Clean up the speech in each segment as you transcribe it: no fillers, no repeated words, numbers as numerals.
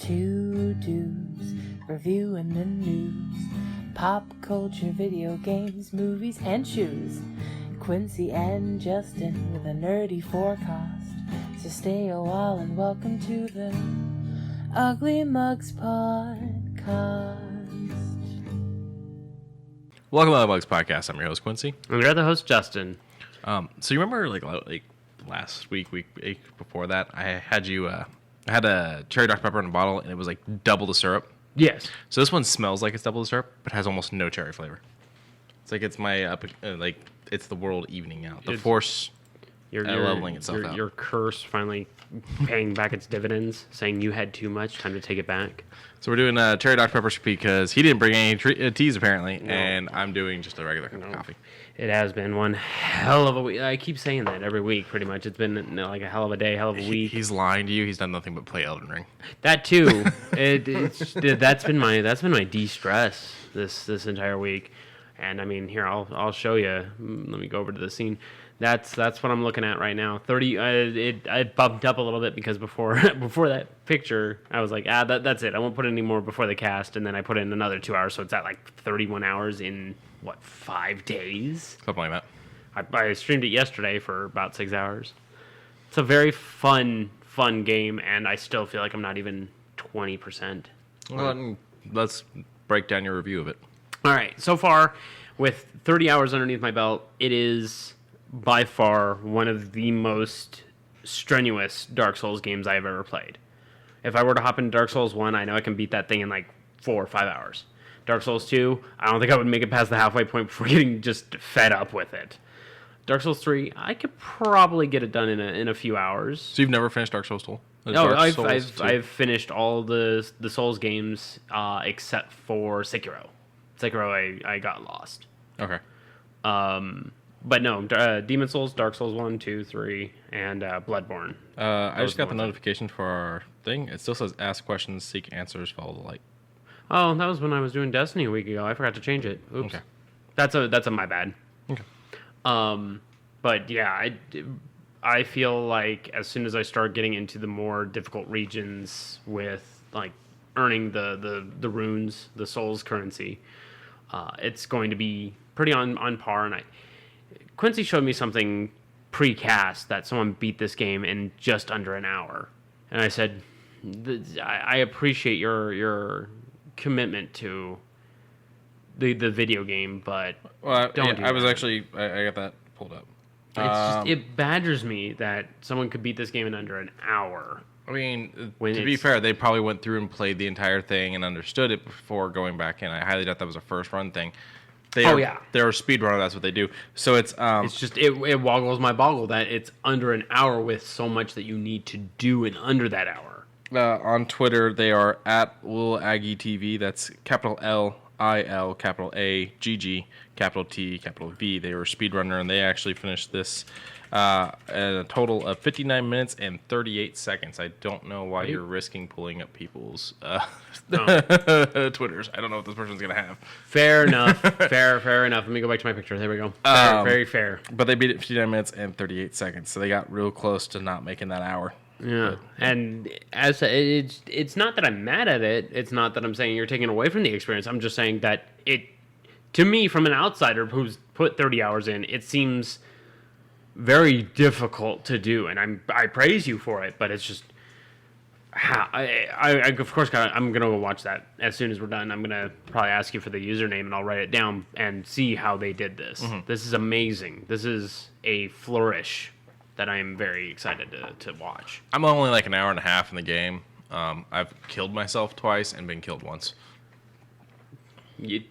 Two dudes reviewing the news, pop culture, video games, movies, and shoes. Quincy and Justin with a nerdy forecast. So stay a while and welcome to the Ugly Mugs Podcast. Welcome to the Mugs Podcast. I'm your host, Quincy. And you're the host, Justin. So you remember, like last week before that, I had I had a cherry Dr. Pepper in a bottle, and it was like double the syrup. Yes. So this one smells like it's double the syrup, but has almost no cherry flavor. It's like it's my it's the world evening out. The force leveling itself out. Your curse finally paying back its dividends, saying you had too much, time to take it back. So we're doing cherry Dr. Pepper because he didn't bring any teas apparently, and I'm doing just a regular cup of coffee. It has been one hell of a week. I keep saying that every week, pretty much. It's been like a hell of a day, hell of a week. He's lying to you. He's done nothing but play Elden Ring. That too. That's been my de-stress this entire week. And I mean, here I'll show you. Let me go over to the scene. That's what I'm looking at right now. 30. I bumped up a little bit because before that picture, I was like, that's it. I won't put any more before the cast, and then I put in another 2 hours, so it's at like 31 hours in 5 days? Something like that. I streamed it yesterday for about 6 hours. It's a very fun game, and I still feel like I'm not even 20%. Well, let's break down your review of it. All right. So far, with 30 hours underneath my belt, it is by far one of the most strenuous Dark Souls games I've ever played. If I were to hop into Dark Souls 1, I know I can beat that thing in like 4 or 5 hours. Dark Souls 2, I don't think I would make it past the halfway point before getting just fed up with it. Dark Souls 3, I could probably get it done in a few hours. So you've never finished Dark Souls 2? No, I've finished all the Souls games except for Sekiro. Sekiro, I got lost. Okay. But no, Demon Souls, Dark Souls 1, 2, 3, and Bloodborne. I just got the notification for our thing. It still says ask questions, seek answers, follow the light. Oh, that was when I was doing Destiny a week ago. I forgot to change it. Oops. Okay. That's a my bad. Okay. But yeah, I feel like as soon as I start getting into the more difficult regions with like earning the runes, the souls currency, it's going to be pretty on par. And Quincy showed me something pre-cast that someone beat this game in just under an hour, and I said, I appreciate your commitment to the video game, but don't do that. I got that pulled up. It badgers me that someone could beat this game in under an hour. I mean, to be fair, they probably went through and played the entire thing and understood it before going back in. I highly doubt that was a first run thing. They're a speedrunner. That's what they do. So it's just it woggles my boggle that it's under an hour with so much that you need to do in under that hour. On Twitter, they are at Lil Aggie TV. That's capital L-I-L, capital A-G-G, capital T, capital V. They were a speedrunner, and they actually finished this at a total of 59 minutes and 38 seconds. I don't know why you're risking pulling up people's Twitters. I don't know what this person's going to have. Fair enough. Fair enough. Let me go back to my picture. There we go. Very fair. But they beat it 59 minutes and 38 seconds, so they got real close to not making that hour. Yeah, and as it's not that I'm mad at it. It's not that I'm saying you're taking away from the experience. I'm just saying that to me, from an outsider who's put 30 hours in, it seems very difficult to do, and I praise you for it. But it's just I of course I'm gonna go watch that as soon as we're done. I'm gonna probably ask you for the username, and I'll write it down and see how they did this. Mm-hmm. This is amazing. This is a flourish that I am very excited to watch. I'm only like an hour and a half in the game. I've killed myself twice and been killed once.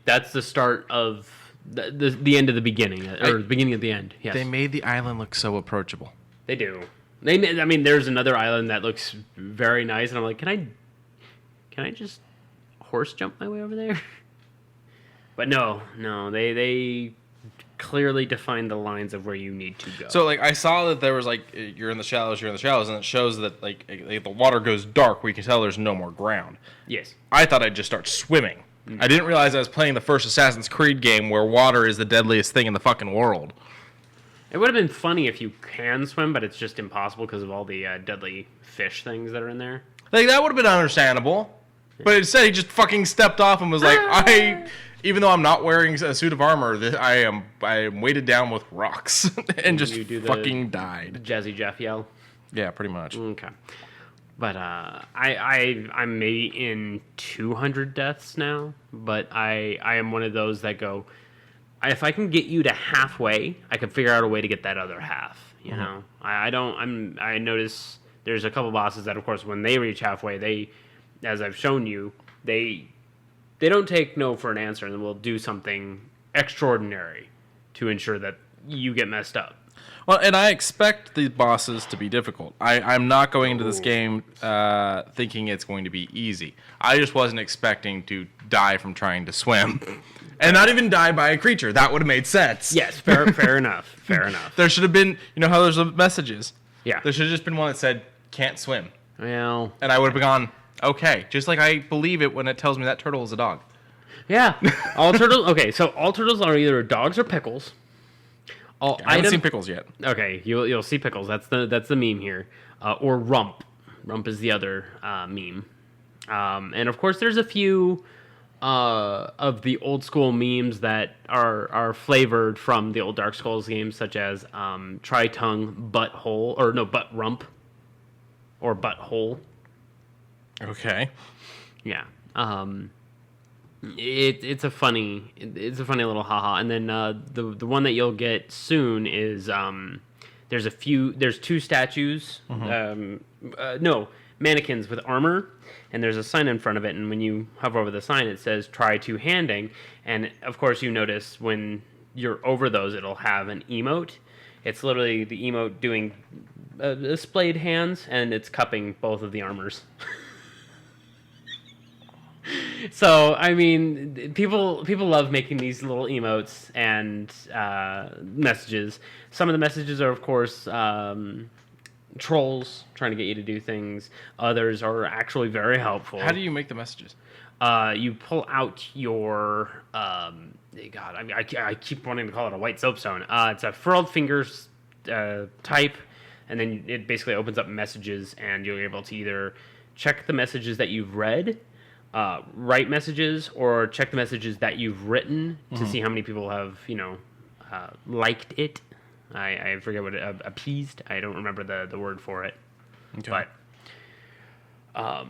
That's the start of the end of the beginning, or the beginning of the end. Yes. They made the island look so approachable. They do. There's another island that looks very nice, and I'm like, can I just horse jump my way over there? But no, they clearly define the lines of where you need to go. So, like, I saw that there was, like, you're in the shallows, and it shows that, like, the water goes dark where you can tell there's no more ground. Yes. I thought I'd just start swimming. Mm-hmm. I didn't realize I was playing the first Assassin's Creed game where water is the deadliest thing in the fucking world. It would have been funny if you can swim, but it's just impossible because of all the deadly fish things that are in there. Like, that would have been understandable. But instead, he just fucking stepped off and was like, even though I'm not wearing a suit of armor, I am weighted down with rocks. And just fucking died. Jazzy Jeff yell? Yeah, pretty much. Okay. But I'm maybe in 200 deaths now, but I am one of those that go, if I can get you to halfway, I can figure out a way to get that other half. You know, I notice there's a couple bosses that, of course, when they reach halfway, they, as I've shown you, they don't take no for an answer, and will do something extraordinary to ensure that you get messed up. Well, and I expect the bosses to be difficult. I'm not going into this game thinking it's going to be easy. I just wasn't expecting to die from trying to swim. And not even die by a creature. That would have made sense. Yes, fair enough. Fair enough. There should have been, you know how there's messages? Yeah. There should have just been one that said, can't swim. Well. And I would have gone, okay. Just like I believe it when it tells me that turtle is a dog. Yeah. All turtles. Okay, so all turtles are either dogs or pickles. I haven't seen pickles yet. Okay, you'll see pickles. That's the meme here. Or rump. Rump is the other meme. And of course, there's a few of the old school memes that are flavored from the old Dark Souls games, such as Tri-Tongue Butthole, or no, Butt Rump, or Butthole. Okay. Yeah. It's a funny little haha. And then the one that you'll get soon is there's two statues, mannequins with armor, and there's a sign in front of it, and when you hover over the sign it says try two-handing, and of course you notice when you're over those it'll have an emote. It's literally the emote doing splayed hands, and it's cupping both of the armors. So, I mean, people love making these little emotes and messages. Some of the messages are, of course, trolls trying to get you to do things. Others are actually very helpful. How do you make the messages? You pull out your... I keep wanting to call it a white soapstone. It's a furled fingers type, and then it basically opens up messages, and you're able to either check the messages that you've read, write messages, or check the messages that you've written to see how many people have, liked it. I forget what appeased. I don't remember the word for it. Okay. But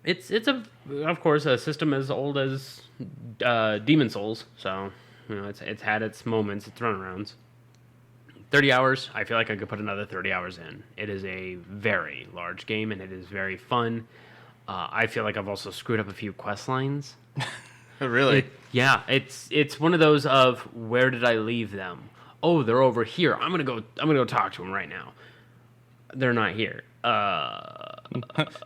it's of course a system as old as Demon Souls, so it's had its moments, its runarounds. 30 hours. I feel like I could put another 30 hours in. It is a very large game, and it is very fun. I feel like I've also screwed up a few quest lines. Really? It's one of those of, where did I leave them? Oh, they're over here. I'm gonna go talk to them right now. They're not here.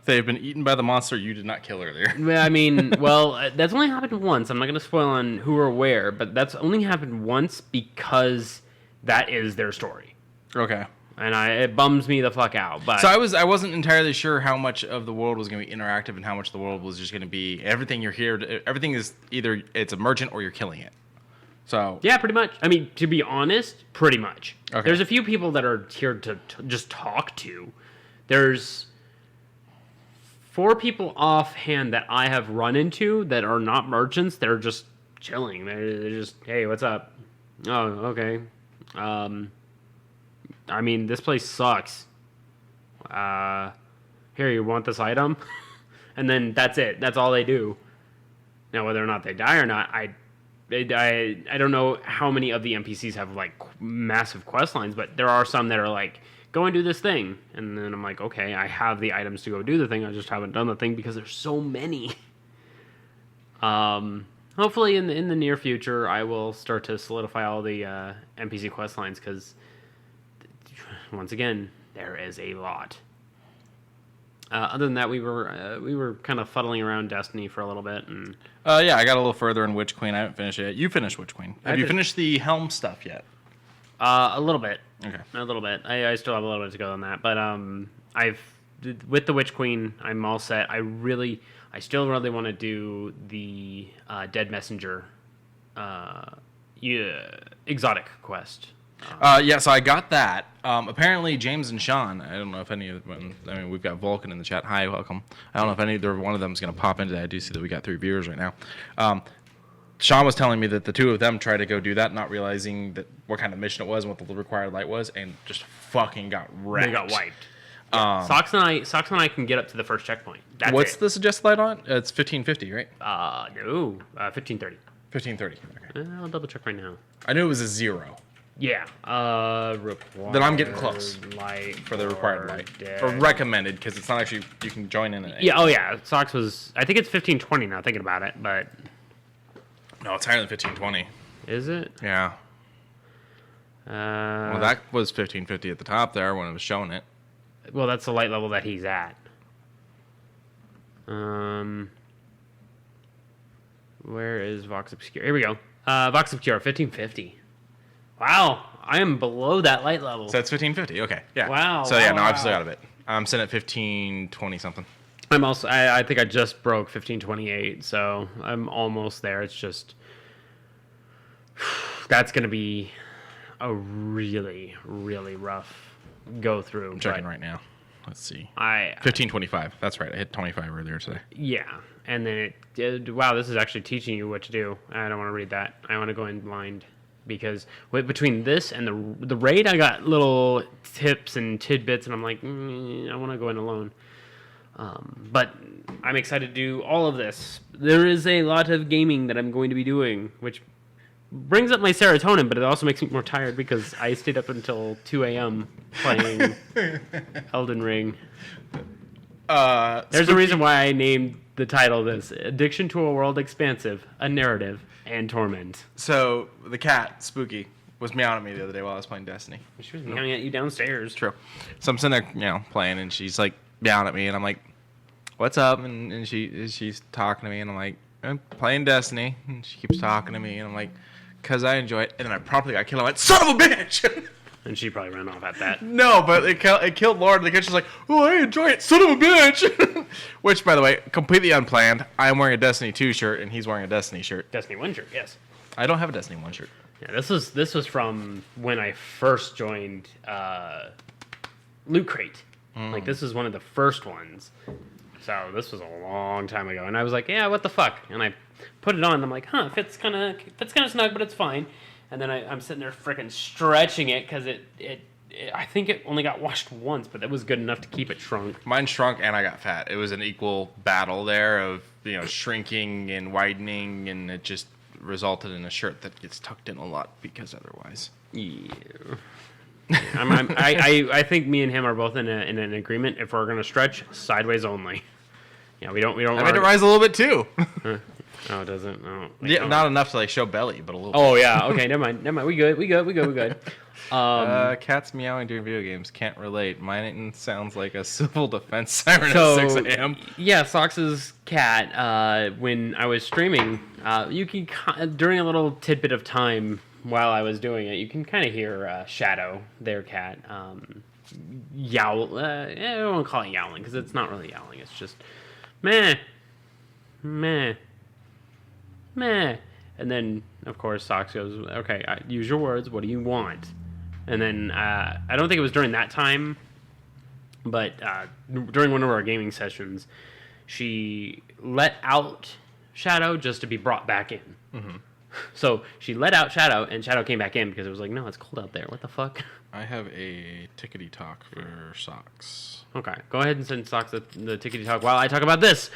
They've been eaten by the monster you did not kill earlier. I mean, well, that's only happened once. I'm not gonna spoil on who or where, but that's only happened once because that is their story. Okay. And it bums me the fuck out. But so I wasn't entirely sure how much of the world was going to be interactive and how much the world was just going to be everything you're here. Everything is either it's emergent or you're killing it. So yeah, pretty much. I mean, to be honest, pretty much. Okay. There's a few people that are here to just talk to. There's 4 people offhand that I have run into that are not merchants. They're just chilling. They're just, hey, what's up? Oh, okay. I mean, this place sucks. Here, you want this item? And then that's it. That's all they do. Now, whether or not they die or not, I don't know how many of the NPCs have, like, massive quest lines, but there are some that are like, go and do this thing. And then I'm like, okay, I have the items to go do the thing. I just haven't done the thing because there's so many. Hopefully in the near future, I will start to solidify all the NPC quest lines, because once again, there is a lot. Other than that, we were kind of fuddling around Destiny for a little bit, and yeah, I got a little further in Witch Queen. I haven't finished it yet. You finished Witch Queen. Have you finished the Helm stuff yet? A little bit. Okay. A little bit. I still have a little bit to go on that, but with the Witch Queen, I'm all set. I still really want to do the Dead Messenger exotic quest. Yeah, so I got that. Apparently, James and Sean, I don't know if any of them, I mean, we've got Vulcan in the chat. Hi, welcome. I don't know if either one of them is going to pop into that. I do see that we got 3 viewers right now. Sean was telling me that the 2 of them tried to go do that, not realizing that what kind of mission it was and what the required light was, and just fucking got wrecked. They got wiped. Socks and I can get up to the first checkpoint. That's What's it. the suggested light on? It's 1550, right? No, 1530. 1530. Okay. I'll double check right now. I knew it was a 0. Yeah. Required Then I'm getting close light for the required light. dead. Or recommended, because it's not actually, you can join in it. Yeah, oh yeah. Socks was, I think it's 1520 now, thinking about it, but. No, it's higher than 1520. Is it? Yeah. Well, that was 1550 at the top there when it was showing it. Well, that's the light level that he's at. Where is Vox Obscura? Here we go. Vox Obscura, 1550. Wow, I am below that light level. So it's 1550. Okay, yeah. Wow. So yeah, no, wow. I've still got a bit. I'm sitting at 1520 something. I'm also. I think I just broke 1528, so I'm almost there. It's just that's gonna be a really, really rough go through. I'm checking right now. Let's see. 1525. 1525. That's right. I hit 25 earlier today. Yeah, and then it did. Wow, this is actually teaching you what to do. I don't want to read that. I want to go in blind. Because between this and the raid, I got little tips and tidbits, and I'm like, I want to go in alone. But I'm excited to do all of this. There is a lot of gaming that I'm going to be doing, which brings up my serotonin, but it also makes me more tired because I stayed up until 2 a.m. playing Elden Ring. There's a reason why I named the title this: Addiction to a World Expansive, a Narrative, and Torment. So the cat, Spooky, was meowing at me the other day while I was playing Destiny. She was meowing at you downstairs. True. So I'm sitting there, playing, and she's like meowing at me, and I'm like, "What's up?" And she's talking to me, and I'm like, "I'm playing Destiny," and she keeps talking to me, and I'm like, "Cause I enjoy it." And then I promptly got killed. I went, "Son of a bitch!" And she probably ran off at that. No, but it killed Lord. The kid's just like, "Oh, I enjoy it, son of a bitch." Which, by the way, completely unplanned. I am wearing a Destiny 2 shirt, and he's wearing a Destiny shirt. Destiny 1 shirt, yes. I don't have a Destiny 1 shirt. Yeah, this was from when I first joined Loot Crate. Like, this is one of the first ones. So this was a long time ago, and I was like, "Yeah, what the fuck?" And I put it on. And I'm like, "Huh, fits kind of snug, but it's fine." And then I'm sitting there freaking stretching it because it I think it only got washed once, but that was good enough to keep it shrunk. Mine shrunk and I got fat. It was an equal battle there of shrinking and widening, and it just resulted in a shirt that gets tucked in a lot because otherwise. Yeah. I think me and him are both in an agreement. If we're gonna stretch, sideways only. Yeah, we don't. I made it rise a little bit too. Oh, it doesn't. Oh, Yeah, not enough to show belly, but a little. Oh yeah. Okay. Never mind. We good. Cats meowing during video games. Can't relate. Mine sounds like a civil defense siren So, at 6 a.m. Yeah, Sox's cat. When I was streaming, you can during a little tidbit of time while I was doing it, you can kind of hear Shadow, their cat, yowl. I don't want to call it yowling because it's not really yowling. It's just meh. And then, of course, Sox goes, "Okay, use your words. What do you want?" And then I don't think it was during that time, but during one of our gaming sessions, she let out Shadow just to be brought back in. Mm-hmm. So she let out Shadow, and Shadow came back in because it was like, "No, it's cold out there. What the fuck?" I have a tickety talk for Sox. Okay, go ahead and send Sox the tickety talk while I talk about this.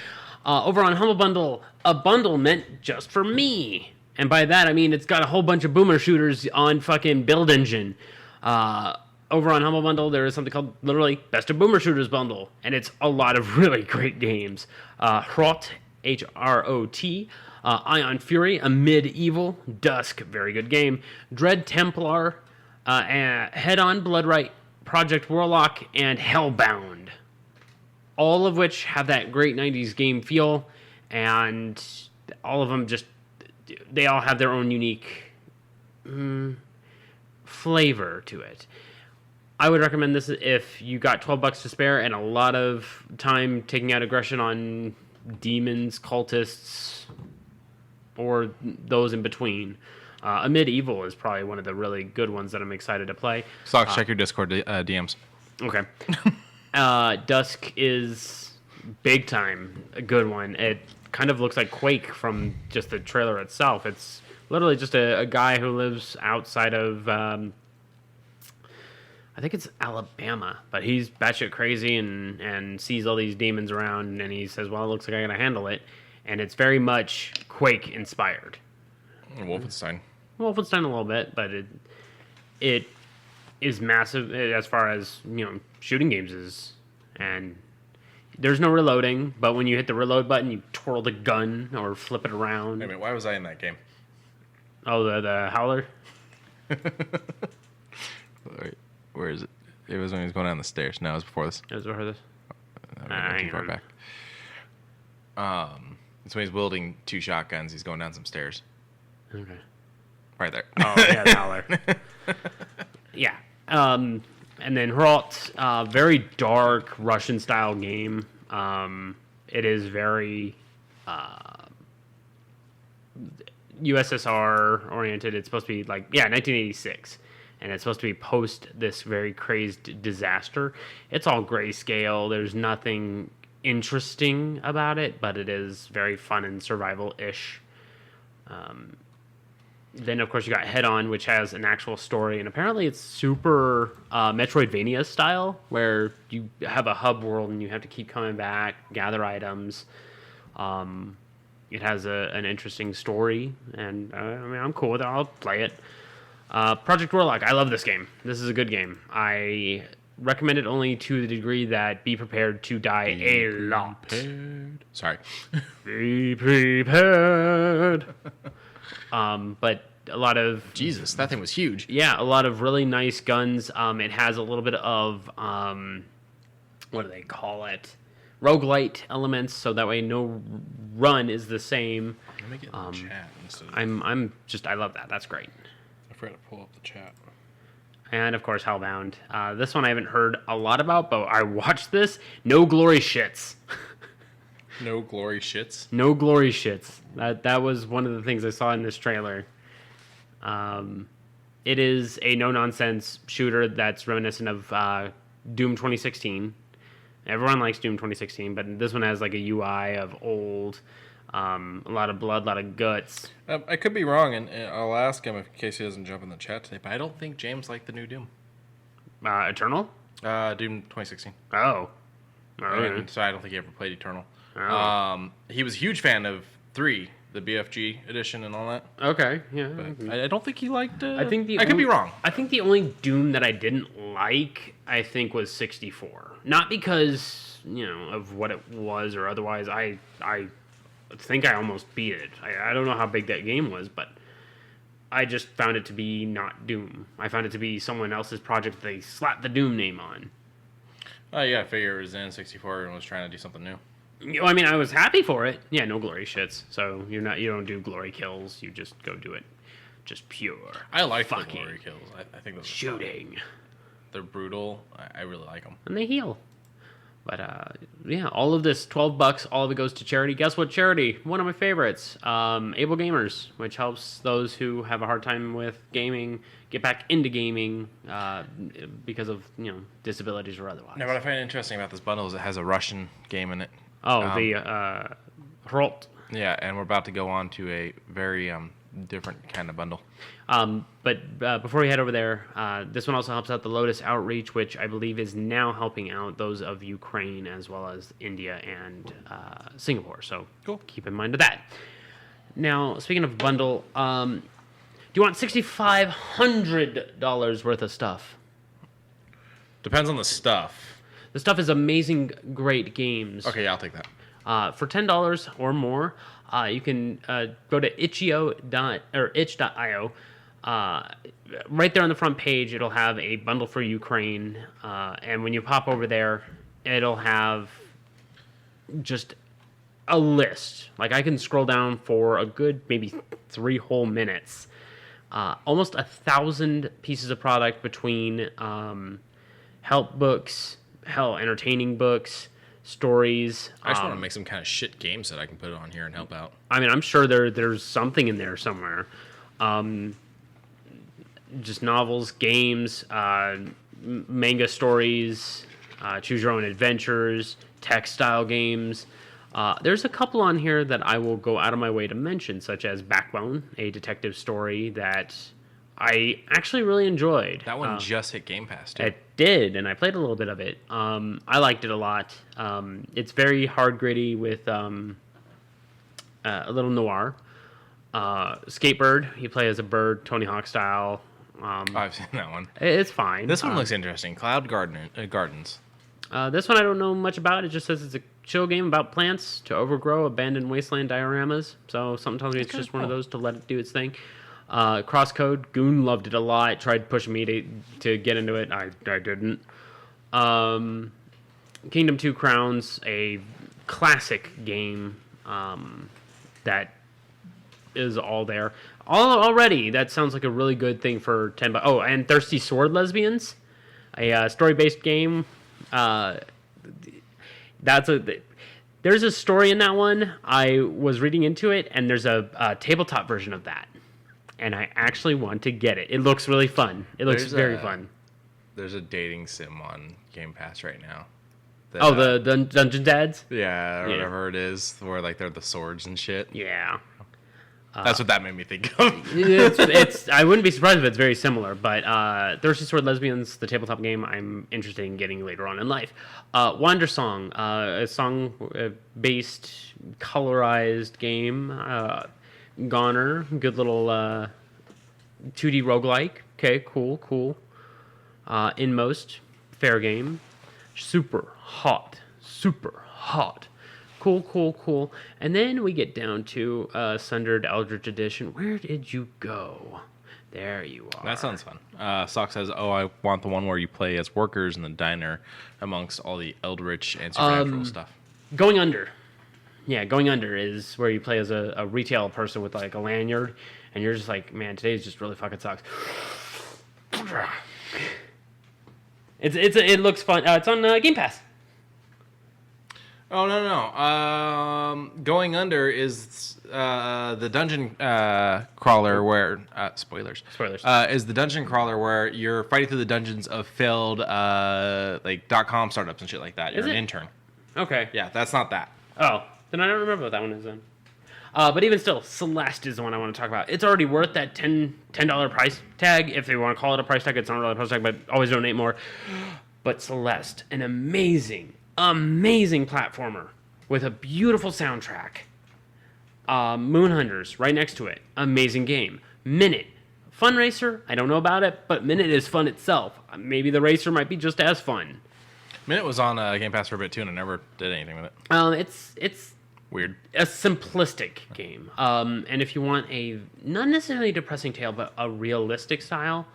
Over on Humble Bundle, a bundle meant just for me. And by that, I mean it's got a whole bunch of boomer shooters on fucking Build Engine. Over on Humble Bundle, there is something called literally Best of Boomer Shooters Bundle. And it's a lot of really great games. Hrot, H-R-O-T. Ion Fury, a medieval. Dusk, very good game. Dread Templar, Head-On Bloodright, Project Warlock, and Hellbound. All of which have that great 90s game feel, and all of them they all have their own unique flavor to it. I would recommend this if you got $12 to spare and a lot of time taking out aggression on demons, cultists, or those in between. Amid Evil is probably one of the really good ones that I'm excited to play. Socks, check your Discord DMs. Okay. Dusk is big time a good one. It kind of looks like Quake from just the trailer itself. It's literally just a guy who lives outside of, I think it's Alabama, but he's batshit crazy and sees all these demons around, and he says, well, it looks like I gotta handle it. And it's very much Quake inspired. Wolfenstein a little bit, but it is massive as far as, shooting games is. And there's no reloading, but when you hit the reload button, you twirl the gun or flip it around. Wait a minute, why was I in that game? Oh, the Howler? Wait, where is it? It was when he was going down the stairs. No, it was before this. It was before this? Too far back. It's when he's wielding 2 shotguns. He's going down some stairs. Okay. Right there. Oh, yeah, the Howler. Yeah. And then Hralt, very dark Russian-style game. It is very USSR-oriented. It's supposed to be 1986. And it's supposed to be post this very crazed disaster. It's all grayscale. There's nothing interesting about it, but it is very fun and survival-ish. Then, of course, you got Head On, which has an actual story, and apparently it's super Metroidvania style, where you have a hub world and you have to keep coming back, gather items. It has an interesting story, and I'm cool with it. I'll play it. Project Warlock, I love this game. This is a good game. I recommend it only to the degree that be prepared to die a lot. Sorry. Be prepared. But a lot of... Jesus, that thing was huge. Yeah, a lot of really nice guns. It has a little bit of, what do they call it? Roguelite elements, so that way no run is the same. Let me get in the chat instead of... I love that. That's great. I forgot to pull up the chat. And, of course, Hellbound. This one I haven't heard a lot about, but I watched this. No glory shits. No glory shits? No glory shits. That was one of the things I saw in this trailer. It is a no-nonsense shooter that's reminiscent of Doom 2016. Everyone likes Doom 2016, but this one has like a UI of old, a lot of blood, a lot of guts. I could be wrong, and I'll ask him in case he doesn't jump in the chat today, but I don't think James liked the new Doom. Eternal? Doom 2016. Oh. Okay. So I don't think he ever played Eternal. Oh. He was a huge fan of 3, the BFG edition and all that. Okay, yeah. But I don't think he liked it. I could be wrong. I think the only Doom that I didn't like, was 64. Not because, of what it was or otherwise. I think I almost beat it. I don't know how big that game was, but I just found it to be not Doom. I found it to be someone else's project they slapped the Doom name on. Yeah, I figure it was in 64 and was trying to do something new. I mean, I was happy for it. Yeah, no glory shits. So you don't do glory kills. You just go do it. Just pure. I like the fucking glory kills. I think those are shooting. fun. They're brutal. I really like them. And they heal. But yeah, all of this $12, all of it goes to charity. Guess what charity? One of my favorites, Able Gamers, which helps those who have a hard time with gaming get back into gaming because of disabilities or otherwise. Now, what I find interesting about this bundle is it has a Russian game in it. Oh, the Hralt. Yeah, and we're about to go on to a very different kind of bundle. But before we head over there, this one also helps out the Lotus Outreach, which I believe is now helping out those of Ukraine as well as India and Singapore. So cool. Keep in mind of that. Now, speaking of bundle, do you want $6,500 worth of stuff? Depends on the stuff. The stuff is amazing, great games. Okay, yeah, I'll take that. For $10 or more, you can go to itch.io. Right there on the front page, it'll have a bundle for Ukraine. And when you pop over there, it'll have just a list. Like, I can scroll down for a good maybe 3 whole minutes. Almost 1,000 pieces of product between help books, entertaining books, stories. I just want to make some kind of shit games that I can put on here and help out. I mean, I'm sure there's something in there somewhere. Just novels, games, manga stories, choose your own adventures, textile games. There's a couple on here that I will go out of my way to mention, such as Backbone, a detective story that I actually really enjoyed. That one just hit Game Pass, too. It did, and I played a little bit of it. I liked it a lot. It's very hard gritty with a little noir. Skatebird, you play as a bird, Tony Hawk style. I've seen that one. It's fine. This one looks interesting. Gardens. This one I don't know much about. It just says it's a chill game about plants to overgrow abandoned wasteland dioramas. So something tells me it's just one of those to let it do its thing. Crosscode, Goon loved it a lot. Tried pushing me to get into it. I didn't. Kingdom 2 Crowns, a classic game that is all there. Already, that sounds like a really good thing for $10. Oh, and Thirsty Sword Lesbians, a story-based game. There's a story in that one. I was reading into it, and there's a tabletop version of that. And I actually want to get it. It looks really fun. It looks very fun. There's a dating sim on Game Pass right now. The Dungeon Dads? Yeah, or whatever it is, where like they're the swords and shit. Yeah. That's what that made me think of. it's I wouldn't be surprised if it's very similar, but Thirsty Sword Lesbians, the tabletop game, I'm interested in getting later on in life. Wander Song, a song-based, colorized game. Goner, good little 2D roguelike. Okay, cool. Inmost, fair game. Super hot. Cool. And then we get down to Sundered Eldritch Edition. Where did you go? There you are. That sounds fun. Sock says, I want the one where you play as workers in the diner amongst all the eldritch and supernatural stuff. Going Under. Yeah, Going Under is where you play as a retail person with like a lanyard, and you're just like, man, today's just really fucking sucks. It looks fun. It's on Game Pass. Oh, no. Going Under is the dungeon crawler where... spoilers. Is the dungeon crawler where you're fighting through the dungeons of failed .com startups and shit like that. You're an intern. Okay. Yeah, that's not that. Oh, then I don't remember what that one is then. But even still, Celeste is the one I want to talk about. It's already worth that $10 price tag. If they want to call it a price tag, it's not really a price tag, but always donate more. But Celeste, an amazing platformer with a beautiful soundtrack. Moon Hunters right next to it. Amazing game. Minute. Fun racer. I don't know about it, but Minute is fun itself. Maybe the racer might be just as fun. Minute was on Game Pass for a bit too, and I never did anything with it. It's weird. A simplistic game. And if you want a not necessarily depressing tale, but a realistic style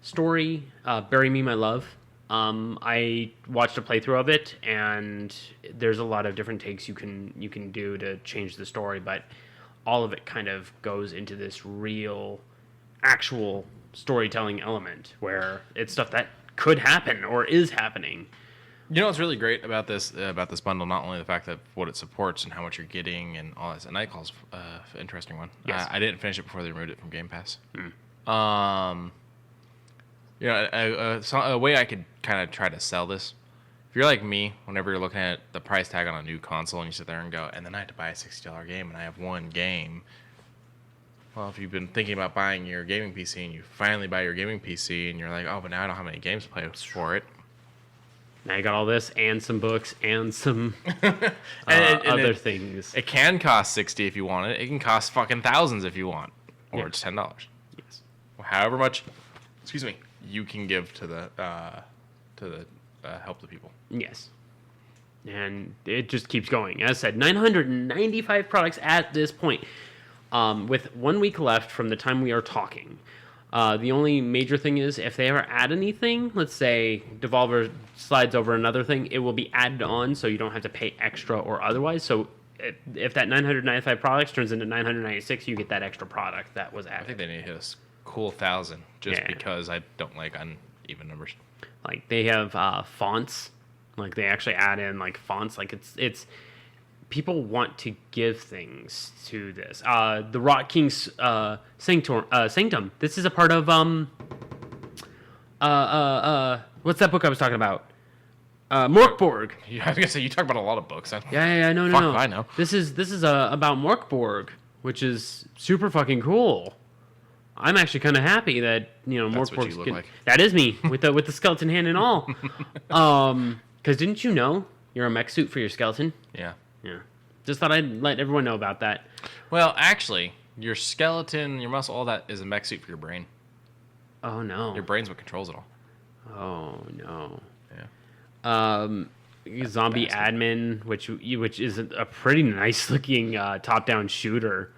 story, Bury Me My Love. I watched a playthrough of it, and there's a lot of different takes you can do to change the story, but all of it kind of goes into this real, actual storytelling element where it's stuff that could happen or is happening. You know what's really great about this bundle? Not only the fact that what it supports and how much you're getting and all that. Nightcall's an interesting one. Yes. I didn't finish it before they removed it from Game Pass. A way I could kind of try to sell this. If you're like me, whenever you're looking at the price tag on a new console and you sit there and go, and then I had to buy a $60 game and I have one game. Well, if you've been thinking about buying your gaming PC and you finally buy your gaming PC and you're like, oh, but now I don't have any games to play for it. Now you got all this and some books and some other things. It can cost $60 if you want it. It can cost fucking thousands if you want. Or it's $10. Yes. However much, you can give to the help the people. Yes. And it just keeps going. As I said, 995 products at this point. With 1 week left from the time we are talking. The only major thing is if they ever add anything, let's say Devolver slides over another thing, it will be added on so you don't have to pay extra or otherwise. So if that 995 products turns into 996, you get that extra product that was added. I think they need to hit a cool 1,000 because I don't like uneven numbers. Like they have fonts. Like they actually add in like fonts. Like it's people want to give things to this. The Rock King's Sanctum. This is a part of what's that book I was talking about? Morkborg. I was gonna say you talk about a lot of books. Yeah. No. I know. This is about Morkborg, which is super fucking cool. I'm actually kind of happy that That's Morkborg's what you look like. That is me with the skeleton hand and all. Because didn't you know you're a mech suit for your skeleton? Yeah. Just thought I'd let everyone know about that. Well, actually, your skeleton, your muscle, all that is a mech suit for your brain. Oh no. Your brain's what controls it all. Oh no. Yeah. Zombie Admin, which is a pretty nice looking top-down shooter.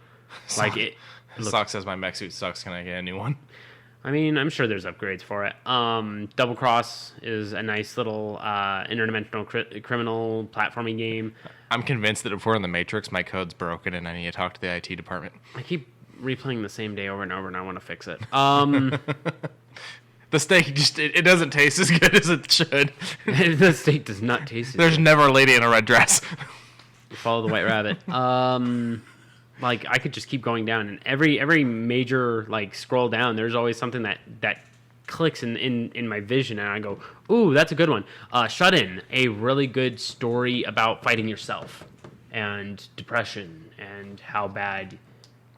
Like it sucks as my mech suit sucks. Can I get a new one? I mean, I'm sure there's upgrades for it. Double Cross is a nice little interdimensional criminal platforming game. I'm convinced that if we're in the Matrix, my code's broken and I need to talk to the IT department. I keep replaying the same day over and over, and I want to fix it. The steak just it doesn't taste as good as it should. The steak does not taste as There's good. never a lady in a red dress. Follow the White Rabbit. Like I could just keep going down, and every major like scroll down, there's always something that clicks in my vision, and I go, ooh, that's a good one. Shut In, a really good story about fighting yourself and depression and how bad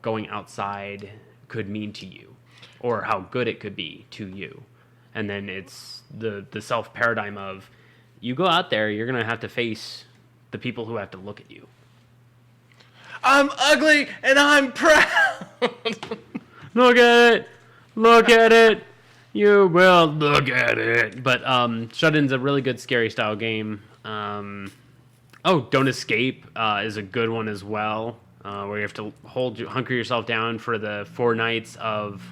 going outside could mean to you, or how good it could be to you. And then it's the self paradigm of you go out there, you're gonna have to face the people who have to look at you. I'm ugly and I'm proud. Look at it. You will look at it. But Shut In's a really good scary style game. Don't Escape is a good one as well, where you have to hunker yourself down for the 4 nights of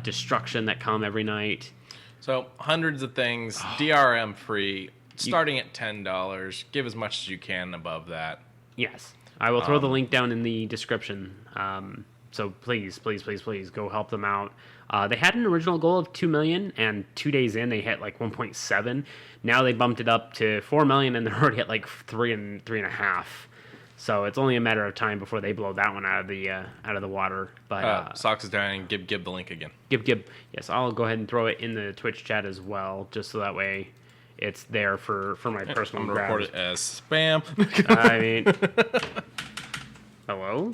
destruction that come every night. So hundreds of things, DRM free, starting at $10. Give as much as you can above that. Yes. I will throw the link down in the description. So please go help them out. They had an original goal of 2 million, and 2 days in they hit like 1.7. Now they bumped it up to 4 million, and they're already at like 3 and 3.5. So it's only a matter of time before they blow that one out of the water. But Socks is down, and Gib the link again. Gib. Yes, I'll go ahead and throw it in the Twitch chat as well, just so that way it's there for my personal I'm grabs. report it as spam. I mean, hello?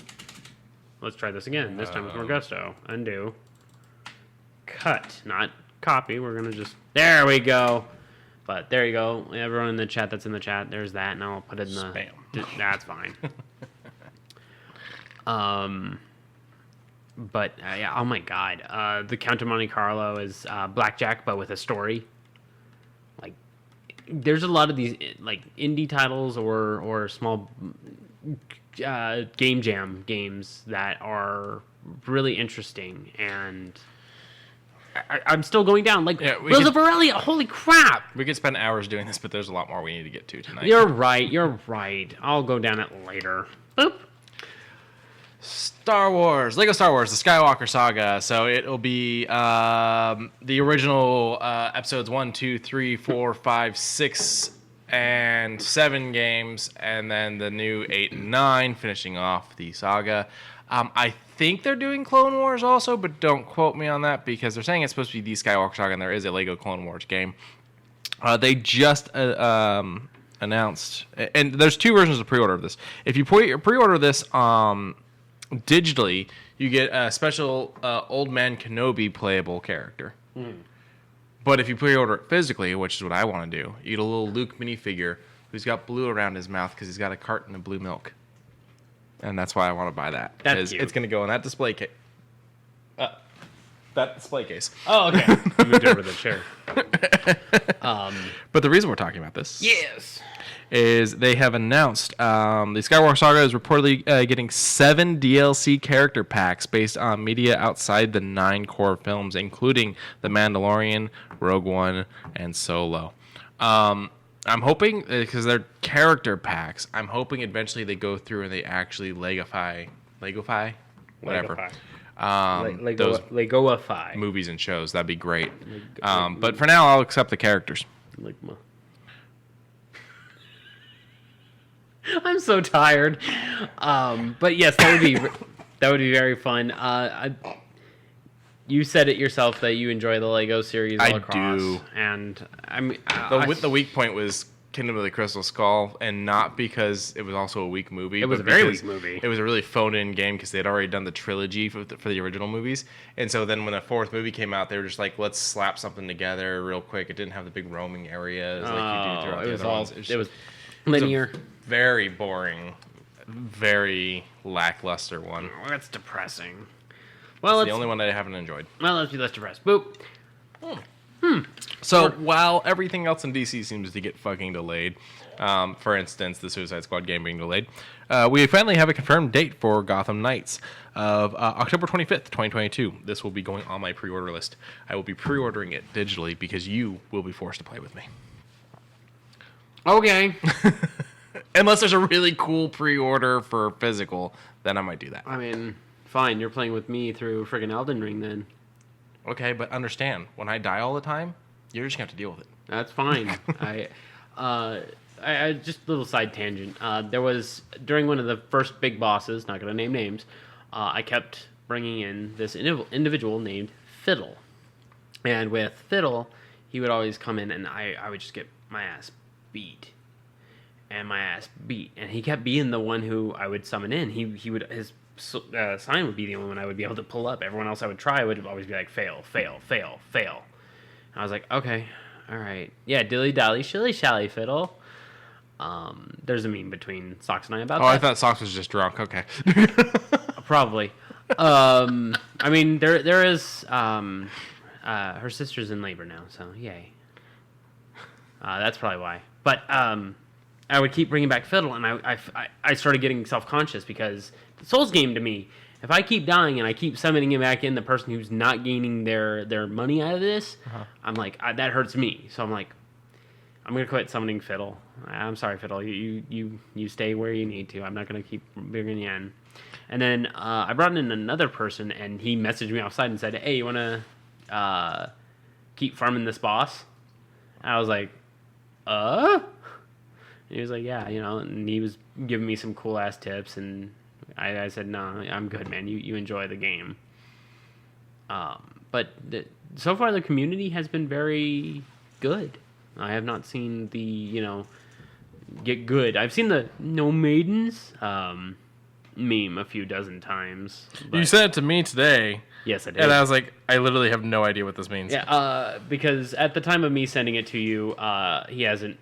Let's try this again. This time with more gusto. Undo. Cut, not copy. We're going to just... There we go. But there you go. Everyone in the chat that's in the chat, there's that, and I'll put it in the... Spam. That's fine. But, yeah, oh my god. The Count of Monte Carlo is blackjack, but with a story. Like, there's a lot of these, like, indie titles or small... game jam games that are really interesting, and I'm still going down. Like, Rosa Varela, holy crap! We could spend hours doing this, but there's a lot more we need to get to tonight. You're right. I'll go down it later. Boop. Lego Star Wars, the Skywalker Saga. So it'll be the original episodes 1, 2, 3, 4, 5, 6, and 7 games, and then the new 8 and 9, finishing off the saga. I think they're doing Clone Wars also, but don't quote me on that because they're saying it's supposed to be the Skywalker Saga, and there is a Lego Clone Wars game. They just announced, and there's 2 versions of pre-order of this. If you pre-order this digitally, you get a special Old Man Kenobi playable character. But if you pre-order it physically, which is what I want to do, you get a little Luke minifigure who's got blue around his mouth because he's got a carton of blue milk. And that's why I want to buy that. That's cute. It's going to go in that display case. That display case. Oh, okay. I moved over the chair. But the reason we're talking about this... Yes. ...is they have announced the Skywalker Saga is reportedly getting 7 DLC character packs based on media outside the 9 core films, including The Mandalorian, Rogue One, and Solo. I'm hoping, because they're character packs, I'm hoping eventually they go through and they actually Legofy? Whatever. Those Legoify. movies and shows. That'd be great. But for now, I'll accept the characters. Ligma. I'm so tired. But yes, that would be very fun. You said it yourself that you enjoy the Lego series all across. Do. And I mean, the weak point was Kingdom of the Crystal Skull, and not because it was also a weak movie. It was a very weak movie. It was a really phone-in game because they had already done the trilogy for the original movies, and so then when the fourth movie came out, they were just like, let's slap something together real quick. It didn't have the big roaming areas like you do throughout the other ones. It was linear. Very boring, very lackluster one. Oh, that's depressing. Well, it's the only one that I haven't enjoyed. Well, let's be less depressed. Boop. So while everything else in DC seems to get fucking delayed, for instance, the Suicide Squad game being delayed, we finally have a confirmed date for Gotham Knights of October 25th, 2022. This will be going on my pre-order list. I will be pre-ordering it digitally because you will be forced to play with me. Okay. Unless there's a really cool pre-order for physical, then I might do that. I mean, fine. You're playing with me through friggin' Elden Ring then. Okay, but understand, when I die all the time, you're just going to have to deal with it. That's fine. I just a little side tangent. There was, during one of the first big bosses, not going to name names, I kept bringing in this individual named Fiddle. And with Fiddle, he would always come in and I would just get my ass beat. And my ass beat. And he kept being the one who I would summon in. His sign would be the only one I would be able to pull up. Everyone else I would try would always be like, fail, fail, fail, fail. And I was like, okay, all right. Yeah, dilly-dally, shilly-shally, Fiddle. There's a meme between Socks and I about that. Oh, I thought Socks was just drunk. Okay. Probably. I mean, there is... her sister's in labor now, so yay. That's probably why. But I would keep bringing back Fiddle, and I started getting self-conscious because the Souls game to me, if I keep dying and I keep summoning him back in, the person who's not gaining their money out of this, I'm like, that hurts me. So I'm like, I'm going to quit summoning Fiddle. I'm sorry, Fiddle. You stay where you need to. I'm not going to keep bringing you in. And then I brought in another person, and he messaged me outside and said, hey, you want to keep farming this boss? And I was like, And he was like, yeah, and he was giving me some cool-ass tips, and I said, no, I'm good, man. You enjoy the game. But so far, the community has been very good. I have not seen the, get good. I've seen the No Maidens meme a few dozen times. You sent it to me today. Yes, I did. And I was like, I literally have no idea what this means. Yeah, because at the time of me sending it to you, he hasn't...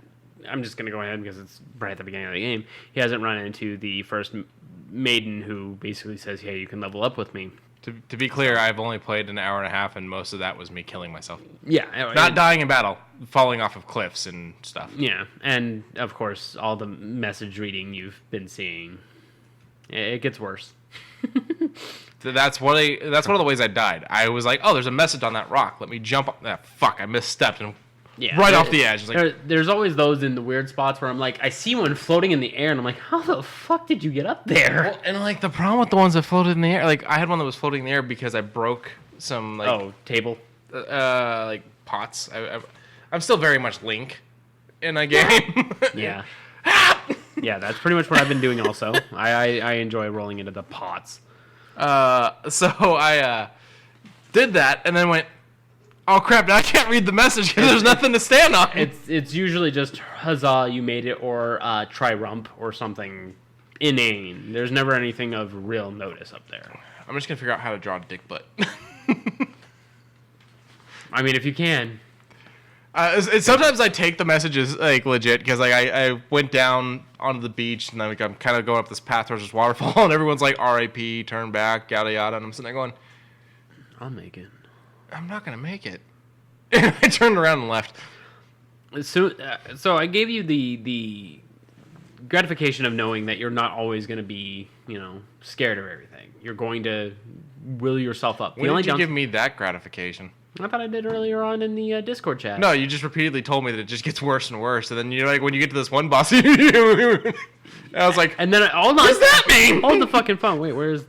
I'm just going to go ahead because it's right at the beginning of the game. He hasn't run into the first maiden who basically says, hey, you can level up with me. To be clear, I've only played an hour and a half, and most of that was me killing myself. Yeah. Not dying in battle, falling off of cliffs and stuff. Yeah, and of course, all the message reading you've been seeing. It gets worse. That's one of the ways I died. I was like, oh, there's a message on that rock. Let me jump up. Fuck, I misstepped and right off the edge. There's always those in the weird spots where I'm like, I see one floating in the air, and I'm like, how the fuck did you get up there? Well, and like the problem with the ones that floated in the air, like I had one that was floating in the air because I broke some table, like pots. I'm still very much Link in a game. Yeah. Yeah, that's pretty much what I've been doing also. I enjoy rolling into the pots. So I did that and then went, oh crap, now I can't read the message because there's nothing to stand on. It's usually just huzzah, you made it, or try rump or something inane. There's never anything of real notice up there. I'm just going to figure out how to draw a dick butt. I mean, if you can. Sometimes I take the messages like legit because like I went down onto the beach and I'm kind of going up this path towards this waterfall and everyone's like R.I.P. turn back yada yada and I'm sitting there going, I'll make it. I'm not gonna make it. And I turned around and left. So I gave you the gratification of knowing that you're not always going to be scared of everything. You're going to will yourself up. When did you give me that gratification? I thought I did earlier on in the Discord chat. No, you just repeatedly told me that it just gets worse and worse. And then you're like, when you get to this one boss, I was like, and then hold on. What does that mean? Hold the fucking phone. Wait, where's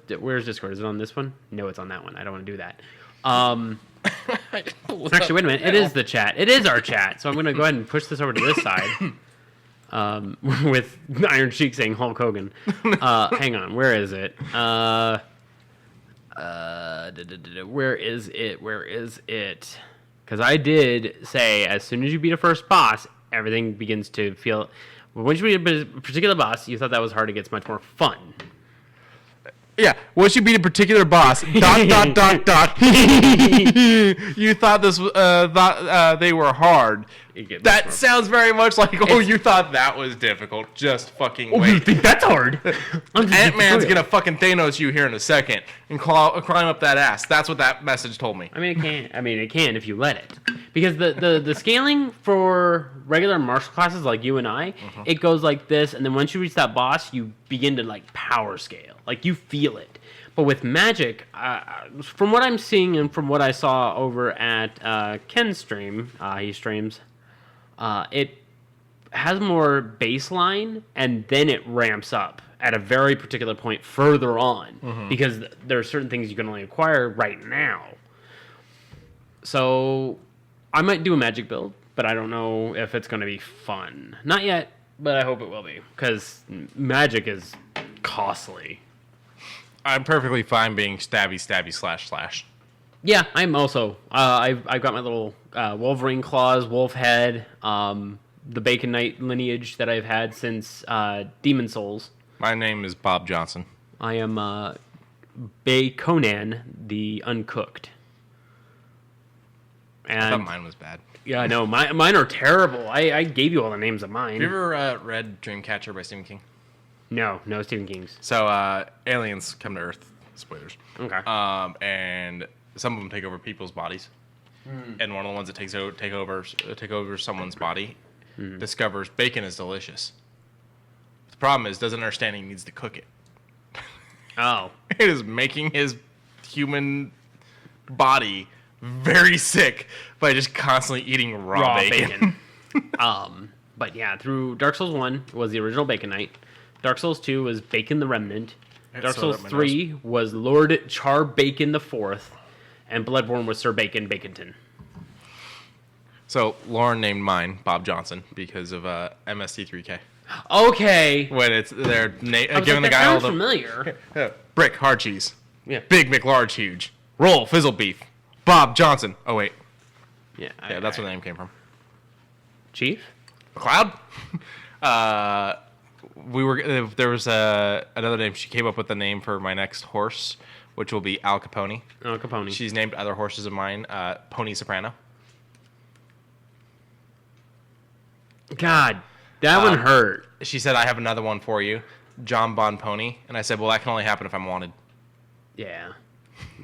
Discord? Is it on this one? No, it's on that one. I don't want to do that. Actually, wait a minute. It is the chat. It is our chat. So I'm going to go ahead and push this over to this side. with Iron Sheik saying Hulk Hogan. Hang on, where is it? Where is it? Because I did say as soon as you beat a first boss, everything begins to feel. Once you beat a particular boss, you thought that was hard. It gets much more fun. Yeah, once you beat a particular boss, ... You thought they were hard. That sounds very much like, you thought that was difficult. Just fucking wait. You think that's hard? Ant-Man's gonna fucking Thanos you here in a second and climb up that ass. That's what that message told me. I mean, it can if you let it. Because the scaling for regular martial classes like you and I, it goes like this, and then once you reach that boss, you begin to like power scale. Like you feel it. But with magic, from what I'm seeing and from what I saw over at Ken's stream, he streams, it has more baseline, and then it ramps up at a very particular point further on, because there are certain things you can only acquire right now. So I might do a magic build, but I don't know if it's going to be fun. Not yet, but I hope it will be, because magic is costly. I'm perfectly fine being stabby //. Yeah, I'm also. I've got my little Wolverine claws, wolf head, the Bacon Knight lineage that I've had since Demon Souls. My name is Bob Johnson. I am Baconan the Uncooked. And I thought mine was bad. Yeah, I know. Mine are terrible. I gave you all the names of mine. Have you ever read Dreamcatcher by Stephen King? No Stephen King's. So aliens come to Earth. Spoilers. Okay. And some of them take over people's bodies, and one of the ones that take over someone's body discovers bacon is delicious. The problem is doesn't understand he needs to cook it. Oh. It is making his human body very sick by just constantly eating raw bacon. But yeah, through Dark Souls 1 was the original Bacon Knight. Dark Souls 2 was Bacon the Remnant. Dark Souls 3 was Lord Char Bacon the Fourth. And Bloodborne was Sir Bacon Baconton. So Lauren named mine Bob Johnson because of MST3K. Okay. When it's they're giving the guy all the familiar. Brick hard cheese. Yeah. Big McLarge huge. Roll fizzle beef. Bob Johnson. Oh wait. Yeah. That's where the name came from. Chief? McLeod? There was another name. She came up with the name for my next horse, which will be Al Capone. Al Capone. She's named other horses of mine Pony Soprano. God, that one hurt. She said, I have another one for you, John Bon Pony. And I said, well, that can only happen if I'm wanted. Yeah.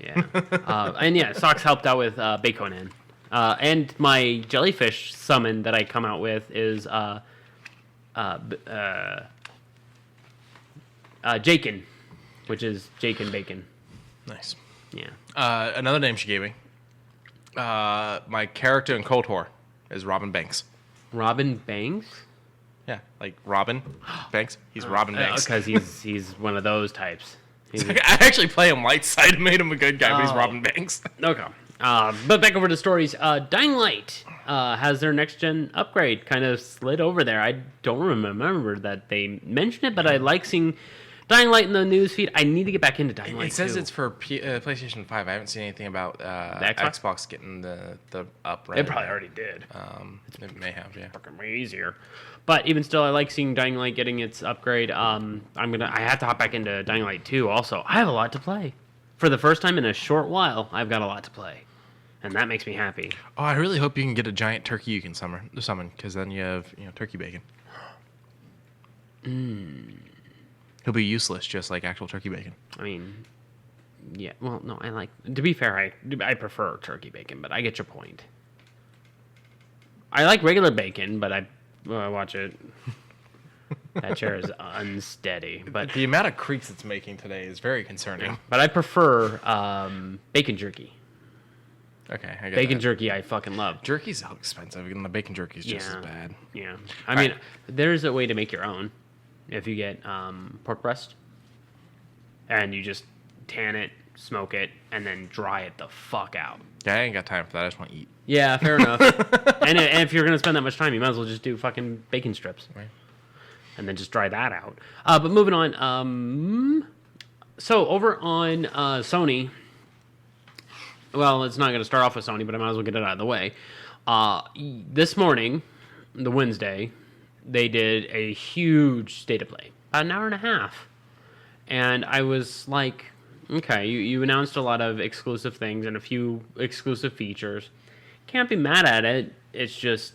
And yeah, Socks helped out with Baconan. And my jellyfish summon that I come out with is Jakin, which is Jakin Bacon. Nice. Yeah. Another name she gave me. My character in KOTOR is Robin Banks. Robin Banks? Yeah, like Robin Banks. He's Robin Banks. Because he's one of those types. I actually play him light side and made him a good guy, but he's Robin Banks. Okay. But back over to stories. Dying Light has their next gen upgrade kind of slid over there. I don't remember that they mentioned it, but I like seeing Dying Light in the news feed. I need to get back into Dying Light. It says it's for PlayStation 5. I haven't seen anything about Xbox getting the upgrade. It probably already did. It may have, yeah. Fucking way easier. But even still, I like seeing Dying Light getting its upgrade. I have to hop back into Dying Light 2 also. I have a lot to play. For the first time in a short while, I've got a lot to play. And that makes me happy. Oh, I really hope you can get a giant turkey you can summon, because then you have turkey bacon. He'll be useless, just like actual turkey bacon. I mean, yeah. Well, no, to be fair, I prefer turkey bacon, but I get your point. I like regular bacon, but I watch it. That chair is unsteady. But the amount of creaks it's making today is very concerning. Yeah, but I prefer bacon jerky. Okay, I get bacon that. jerky I fucking love. Jerky's so expensive, and the bacon jerky's just as bad. Yeah. I mean, there's a way to make your own. If you get pork breast, and you just tan it, smoke it, and then dry it the fuck out. Yeah, I ain't got time for that. I just want to eat. Yeah, fair enough. And if you're going to spend that much time, you might as well just do fucking bacon strips. Right. and then just dry that out. But moving on. So over on Sony, well, it's not going to start off with Sony, but I might as well get it out of the way. This morning, the Wednesday, they did a huge state of play, about an hour and a half. And I was like, okay, you announced a lot of exclusive things and a few exclusive features. Can't be mad at it. It's just,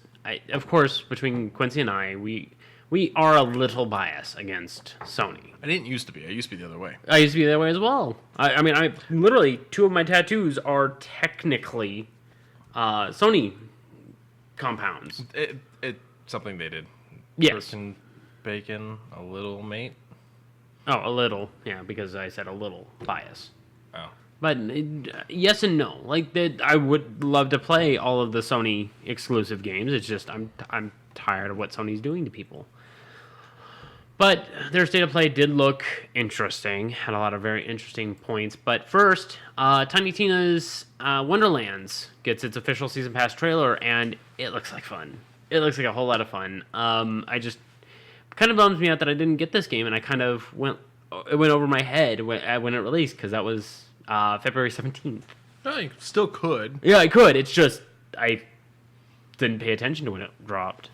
of course, between Quincy and I, we are a little biased against Sony. I didn't used to be. I used to be the other way. I used to be the other way as well. I mean, I literally, 2 of my tattoos are technically Sony compounds. It's something they did. Yes. Turk bacon, a little, mate. Oh, a little. Yeah, because I said a little bias. Oh. But yes and no. Like, I would love to play all of the Sony exclusive games. It's just I'm tired of what Sony's doing to people. But their state of play did look interesting. Had a lot of very interesting points. But first, Tiny Tina's Wonderlands gets its official Season Pass trailer, and it looks like fun. It looks like a whole lot of fun. I just... kind of bums me out that I didn't get this game, and I kind of went over my head when it released, because that was February 17th. Oh, you still could. Yeah, I could. It's just I didn't pay attention to when it dropped.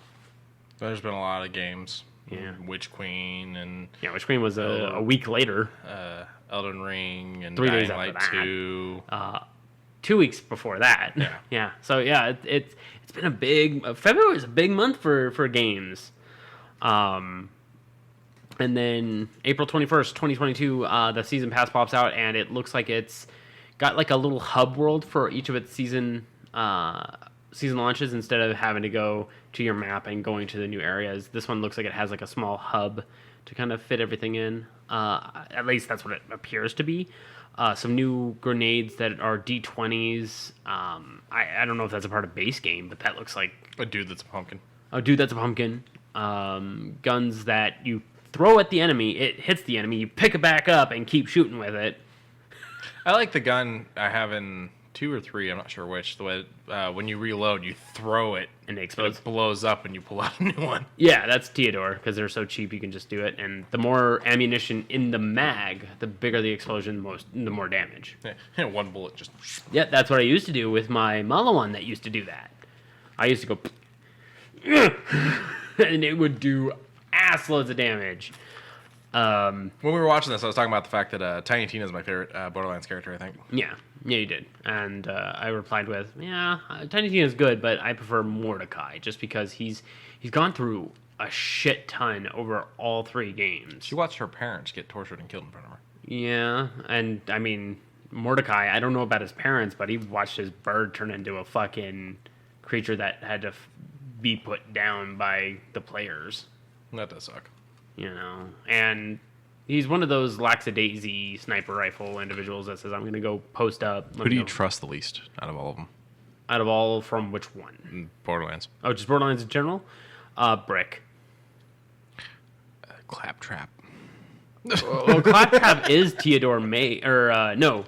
There's been a lot of games. Yeah. Witch Queen and... Yeah, Witch Queen was a week later. Elden Ring and 3 days Dying after Light that. 2. 2 weeks before that. Yeah. Yeah. So, yeah, it's been a big... February was a big month for games. And then April 21st, 2022, the season pass pops out, and it looks like it's got like a little hub world for each of its season launches instead of having to go to your map and going to the new areas. This one looks like it has like a small hub to kind of fit everything in. At least that's what it appears to be. Some new grenades that are D20s. I don't know if that's a part of base game, but that looks like... A dude that's a pumpkin. A dude that's a pumpkin. Guns that you throw at the enemy, it hits the enemy, you pick it back up and keep shooting with it. I like the gun I have in 2 or 3, I'm not sure which. The way when you reload, you throw it And it explodes. it blows up and you pull out a new one. Yeah, that's Theodore, because they're so cheap you can just do it. And the more ammunition in the mag, the bigger the explosion, the more damage. Yeah, one bullet just... Yeah, that's what I used to do with my Malawan that used to do that. I used to go... and it would do ass loads of damage. When we were watching this, I was talking about the fact that Tiny Tina is my favorite Borderlands character, I think. Yeah, you did. And I replied with, Tiny Tina is good, but I prefer Mordecai, just because he's gone through a shit ton over all 3 games. She watched her parents get tortured and killed in front of her. Yeah, and I mean, Mordecai, I don't know about his parents, but he watched his bird turn into a fucking creature that had to be put down by the players. That does suck. You know, and he's one of those lackadaisy sniper rifle individuals that says, I'm going to go post up. Who do you trust the least out of all of them? Out of all, from which one? Borderlands. Oh, just Borderlands in general? Brick. Claptrap. Well, Claptrap is Theodore May, or, no,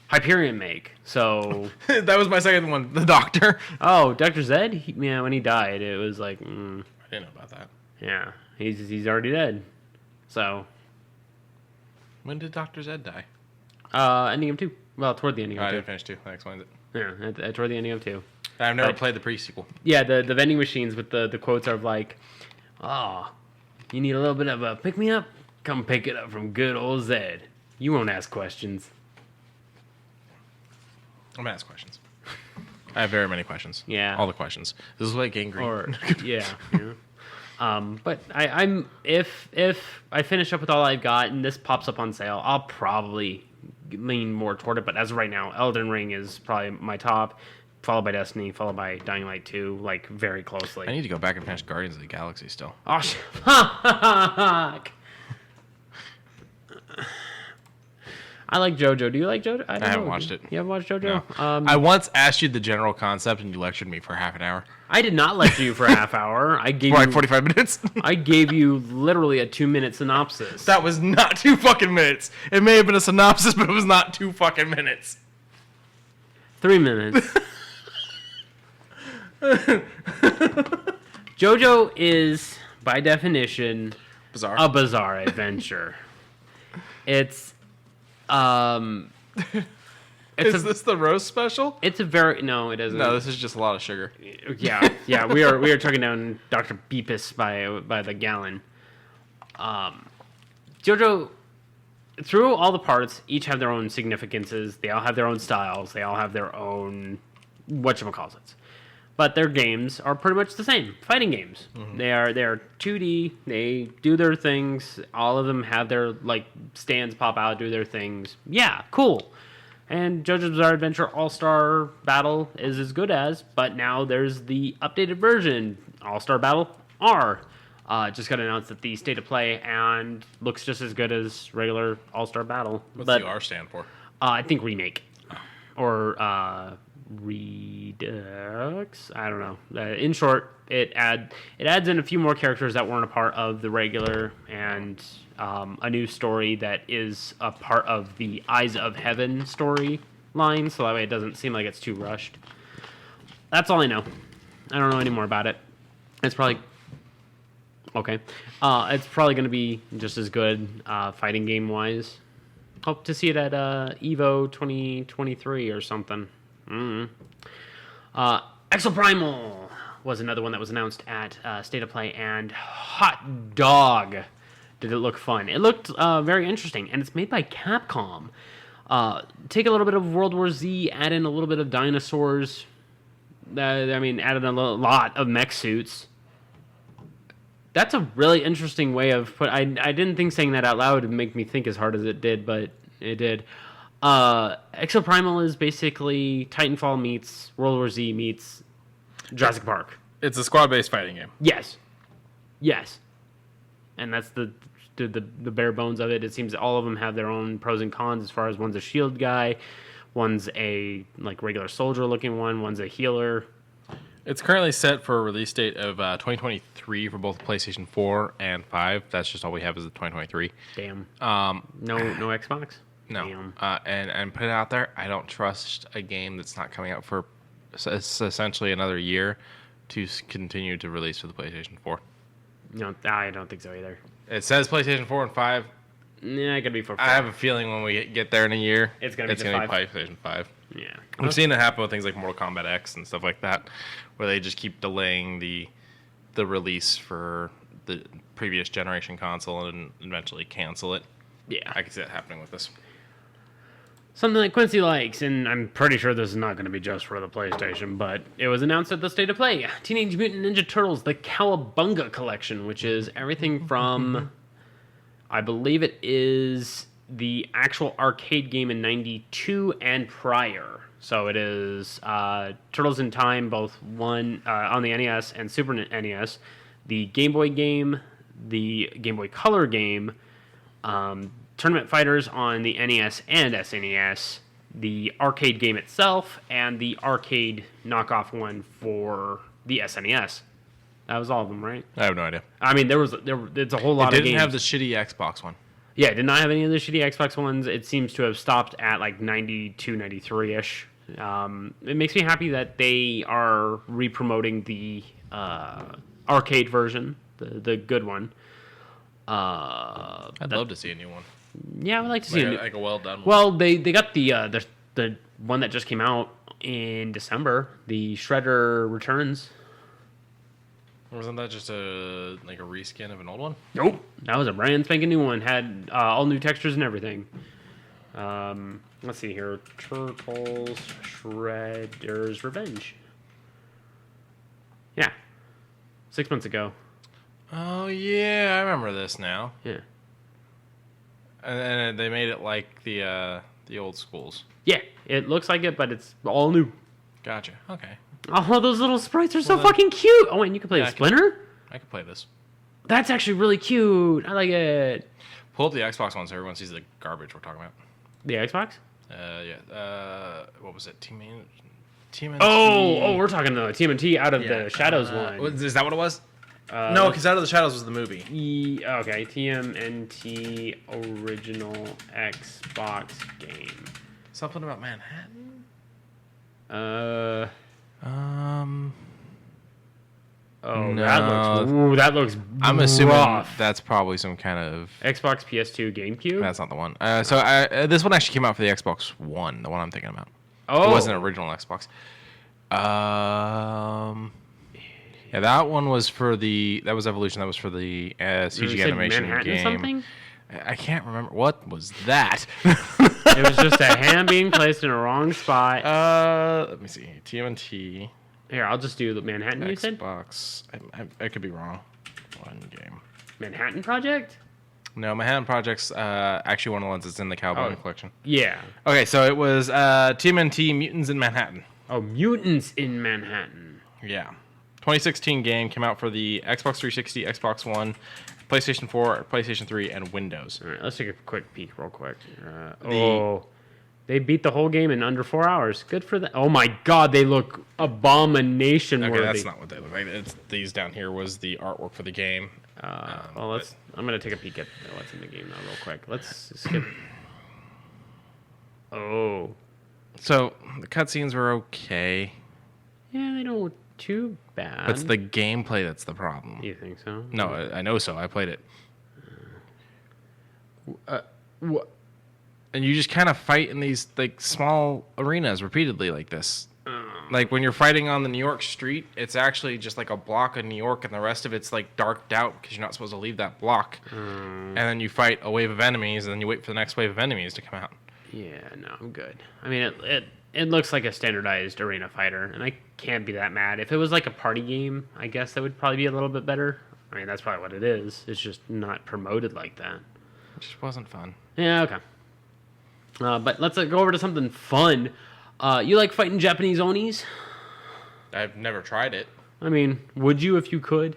Hyperion make. So that was my second one, the Doctor. Oh, Dr. Zed? When he died, it was like, I didn't know about that. Yeah, he's already dead. So when did Dr. Zed die? Ending of 2. Well, toward the ending of 2. I didn't finish 2. That explains it. Yeah, toward the ending of 2. I've never played the pre-sequel. Yeah, the vending machines with the quotes are like, oh, you need a little bit of a pick-me-up? Come pick it up from good old Zed. You won't ask questions. I'm going to ask questions. I have very many questions. Yeah. All the questions. This is like angry. Or, yeah. But I'm if I finish up with all I've got and this pops up on sale, I'll probably lean more toward it. But as of right now, Elden Ring is probably my top, followed by Destiny, followed by Dying Light 2, like very closely. I need to go back and finish Guardians of the Galaxy still. Oh, fuck. I like JoJo. Do you like JoJo? I haven't watched it. You haven't watched JoJo? No. I once asked you the general concept and you lectured me for half an hour. I did not lecture you for a half hour. I gave for you like 45 minutes. I gave you literally a 2-minute synopsis. That was not 2 fucking minutes. It may have been a synopsis, but it was not 2 fucking minutes. 3 minutes. JoJo is by definition, Bizarre. a bizarre adventure. It's Is this the roast special? It's a very no, it isn't. No, this is just a lot of sugar. Yeah. We are chugging down Dr. Beepus by the gallon. JoJo, through all the parts, each have their own significances. They all have their own styles. They all have their own whatchamacallits. But their games are pretty much the same. Fighting games. Mm-hmm. They are 2D. They do their things. All of them have their stands pop out, do their things. Yeah, cool. And JoJo's Bizarre Adventure All-Star Battle is as good as, but now there's the updated version, All-Star Battle R. Just got announced at the State of Play and looks just as good as regular All-Star Battle. What's the R stand for? I think remake. Or Redux? I don't know. In short, it adds in a few more characters that weren't a part of the regular and a new story that is a part of the Eyes of Heaven storyline, so that way it doesn't seem like it's too rushed. That's all I know. I don't know any more about it. It's probably... Okay. It's probably going to be just as good fighting game-wise. Hope to see it at EVO 2023 or something. Exo Primal was another one that was announced at State of Play, and hot dog, did it look fun. It looked very interesting, and it's made by Capcom. Take a little bit of World War Z, add in a little bit of dinosaurs. Added a lot of mech suits. That's a really interesting way of I didn't think saying that out loud would make me think as hard as it did, but it did. Exo Primal is basically Titanfall meets World War Z meets Jurassic Park. It's a squad-based fighting game. Yes. And that's the bare bones of it. It seems all of them have their own pros and cons as far as one's a shield guy, one's a regular soldier looking one, one's a healer. It's currently set for a release date of 2023 for both PlayStation 4 and 5. That's just all we have is the 2023. Damn. No Xbox? No. Damn. And put it out there, I don't trust a game that's not coming out for essentially another year to continue to release for the PlayStation 4. No, I don't think so either. It says PlayStation 4 and 5. Yeah, it could be for 4. I have a feeling when we get there in a year, it's going to be PlayStation 5. Yeah. We've seen it happen with things like Mortal Kombat X and stuff like that, where they just keep delaying the release for the previous generation console and eventually cancel it. Yeah. I can see that happening with this. Something that Quincy likes, and I'm pretty sure this is not going to be just for the PlayStation, but it was announced at the State of Play. Teenage Mutant Ninja Turtles, the Cowabunga Collection, which is everything from, I believe it is the actual arcade game in 92 and prior. So it is Turtles in Time, both one on the NES and Super NES, the Game Boy game, the Game Boy Color game, Tournament Fighters on the NES and SNES, the arcade game itself, and the arcade knockoff one for the SNES. That was all of them, right? I have no idea. It's a whole lot of games. It didn't have the shitty Xbox one. Yeah, it did not have any of the shitty Xbox ones. It seems to have stopped at 92, 93-ish. It makes me happy that they are re-promoting the arcade version, the good one. I'd love to see a new one. Yeah, I would like to see a well done one. Well, they got the one that just came out in December, the Shredder Returns. Wasn't that just a reskin of an old one? Nope, that was a brand spanking new one. Had all new textures and everything. Let's see here, Turtles Shredder's Revenge. Yeah, 6 months ago. Oh yeah, I remember this now. Yeah. And they made it like the old schools. Yeah, it looks like it, but it's all new. Gotcha. Okay. Oh, those little sprites are so fucking cute. Oh, and you can play the Splinter? I can play this. That's actually really cute. I like it. Pull up the Xbox one so everyone sees the garbage we're talking about. The Xbox? Yeah. What was it? TMNT? Oh, we're talking the TMNT Out of the Shadows one. Is that what it was? No, because Out of the Shadows was the movie. Okay, TMNT original Xbox game. Something about Manhattan? Oh, No. that looks I'm assuming rough. that's probably some kind of... Xbox, PS2, GameCube? That's not the one. This one actually came out for the Xbox One, the one I'm thinking about. Oh. It wasn't an original Xbox. Yeah, that one was for the... That was Evolution. That was for the CG animation Manhattan game. Something? I can't remember. What was that? It was just a hand being placed in a wrong spot. Let me see. TMNT... Here, I'll just do the Manhattan, you said? Xbox. I could be wrong. One game. Manhattan Project? No, Manhattan Project's actually one of the ones that's in the Cowboy collection. Yeah. Okay, so it was TMNT Mutants in Manhattan. Oh, Mutants in Manhattan. Yeah. 2016 game, came out for the Xbox 360, Xbox One, PlayStation 4, PlayStation 3, and Windows. All right, let's take a quick peek real quick. They beat the whole game in under 4 hours. Good for them. Oh my god, they look abomination worthy. Okay, that's not what they look like. These down here was the artwork for the game. I'm going to take a peek at what's in the game now real quick. Let's skip. Oh. So, the cutscenes were okay. Yeah, they don't look too bad. But it's the gameplay that's the problem. You think so? No, I know so. I played it. What? And you just kind of fight in these like small arenas repeatedly like this. Like when you're fighting on the New York street, it's actually just like a block of New York, and the rest of it's like darked out because you're not supposed to leave that block. And then you fight a wave of enemies, and then you wait for the next wave of enemies to come out. Yeah, no, I'm good. I mean, it looks like a standardized arena fighter, and I can't be that mad. If it was like a party game, I guess that would probably be a little bit better. I mean, that's probably what it is. It's just not promoted like that. It just wasn't fun. Yeah, okay. But let's go over to something fun. You like fighting Japanese Onis? I've never tried it. I mean, would you if you could?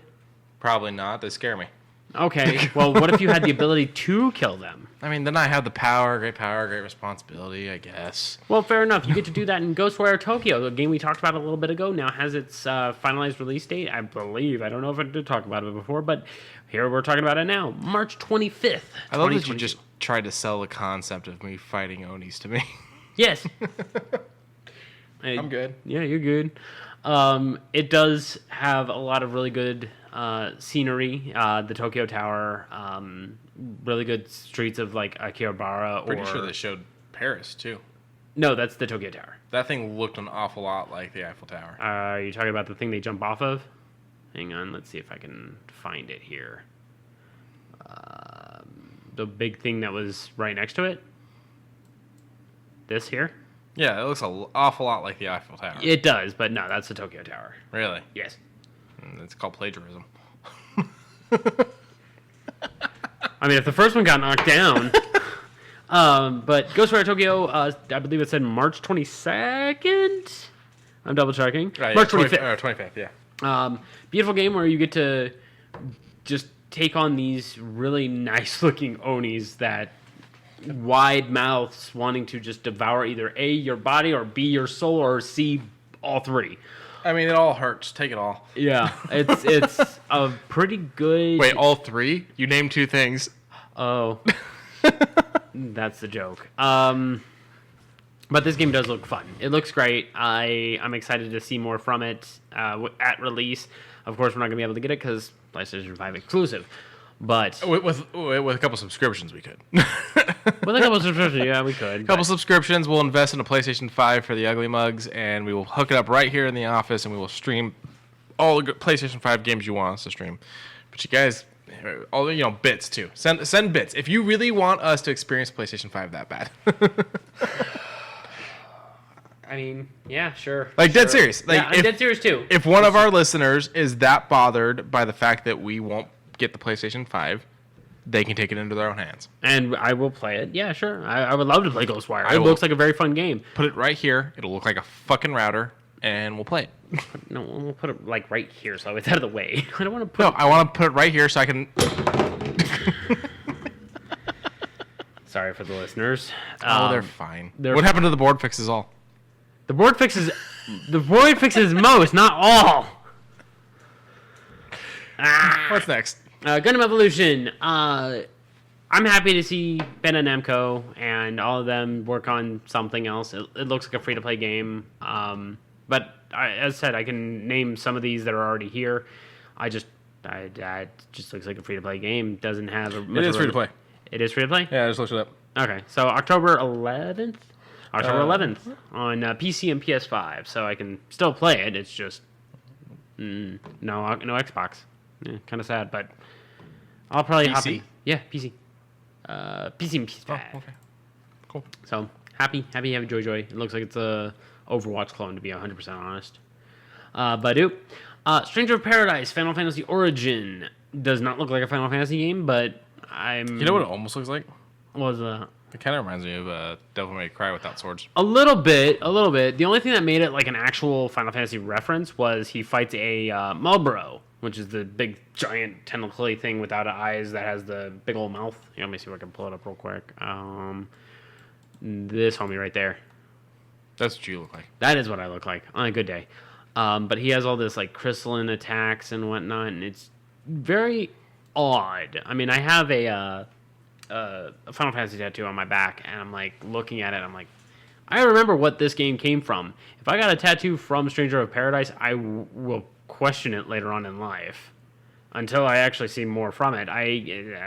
Probably not. They scare me. Okay, well, what if you had the ability to kill them? I mean, then I have the power, great responsibility, I guess. Well, fair enough. You get to do that in Ghostware Tokyo, the game we talked about a little bit ago. Now has its finalized release date, I believe. I don't know if I did talk about it before, but here we're talking about it now. March 25th. I love that you just tried to sell the concept of me fighting Onis to me. Yes. I'm good. Yeah, you're good. It does have a lot of really good scenery. The Tokyo Tower, really good streets of like Akihabara. Pretty sure they showed Paris too. No, that's the Tokyo Tower. That thing looked an awful lot like the Eiffel Tower. Are you talking about the thing they jump off of? Hang on, let's see if I can find it here. The big thing that was right next to it. This here? Yeah, it looks an awful lot like the Eiffel Tower. It does, but no, that's the Tokyo Tower. Really? Yes. It's called plagiarism. I mean, if the first one got knocked down. But Ghostwire Tokyo, I believe it said March 22nd. I'm double checking. Right, March 25th. 25th, yeah. Beautiful game where you get to just take on these really nice looking Onis that wide mouths wanting to just devour either A, your body, or B, your soul, or C, all three. I mean, it all hurts. Take it all. Yeah, it's a pretty good... Wait, all three? You named two things. Oh. That's the joke. But this game does look fun. It looks great. I'm excited to see more from it at release. Of course, we're not going to be able to get it because PlayStation 5 exclusive. But with a couple subscriptions, we could. With a couple subscriptions, yeah, we could. A couple subscriptions, we'll invest in a PlayStation 5 for the Ugly Mugs, and we will hook it up right here in the office, and we will stream all the PlayStation 5 games you want us to stream. But you guys, all bits too. Send bits if you really want us to experience PlayStation 5 that bad. I mean, yeah, sure. Like, sure. dead serious. Like, yeah, I'm dead serious too. If one of our listeners is that bothered by the fact that we won't get the PlayStation 5, they can take it into their own hands. And I will play it. Yeah, sure. I would love to play Ghostwire. It looks like a very fun game. Put it right here. It'll look like a fucking router, and we'll play it. No, we'll put it like right here so it's out of the way. I don't want to put. No, I want to put it right here so I can. Sorry for the listeners. They're fine. What happened to the board fixes all? The board fixes most, not all. What's next? Gundam Evolution. I'm happy to see Ben and Namco and all of them work on something else. It looks like a free-to-play game. But as I said, I can name some of these that are already here. It just looks like a free-to-play game. Doesn't have a... It is free-to-play. It is free-to-play? Yeah, I just looked it up. Okay, so October 11th? October 11th on PC and PS5, so I can still play it. It's just no Xbox. Yeah, kind of sad, but I'll probably hop in. Yeah, PC. PC and PS5. Oh, okay. Cool. So, happy, joy. It looks like it's a Overwatch clone, to be 100% honest. Stranger of Paradise, Final Fantasy Origin. Does not look like a Final Fantasy game, but I'm... You know what it almost looks like? What was that? It kind of reminds me of Devil May Cry without swords. A little bit. The only thing that made it like an actual Final Fantasy reference was he fights a Marlboro, which is the big, giant, tentacly thing without eyes that has the big old mouth. Let me see if I can pull it up real quick. This homie right there. That's what you look like. That is what I look like on a good day. But he has all this like crystalline attacks and whatnot, and it's very odd. I mean, I have a Final Fantasy tattoo on my back, and I'm like looking at it. I'm like, I remember what this game came from. If I got a tattoo from Stranger of Paradise, I will question it later on in life. Until I actually see more from it, I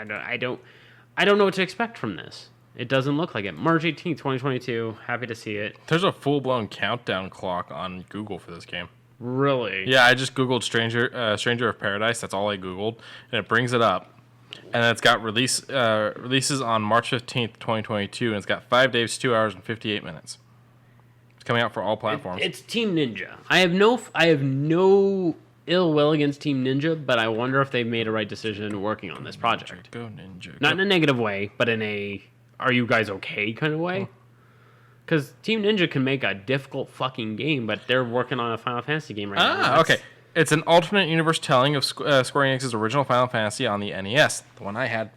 don't know what to expect from this. It doesn't look like it. March 18th, 2022. Happy to see it. There's a full-blown countdown clock on Google for this game. Really? Yeah, I just Googled Stranger of Paradise. That's all I Googled, and it brings it up. And it's got releases on March 15th, 2022, and it's got 5 days, 2 hours, and 58 minutes. It's coming out for all platforms. It's Team Ninja. I have no ill will against Team Ninja, but I wonder if they made a right decision working on this project. Go Ninja. Not in a negative way, but in a are you guys okay kind of way. Because Team Ninja can make a difficult fucking game, but they're working on a Final Fantasy game right now. Okay. It's an alternate universe telling of Square Enix's original Final Fantasy on the NES, the one I had.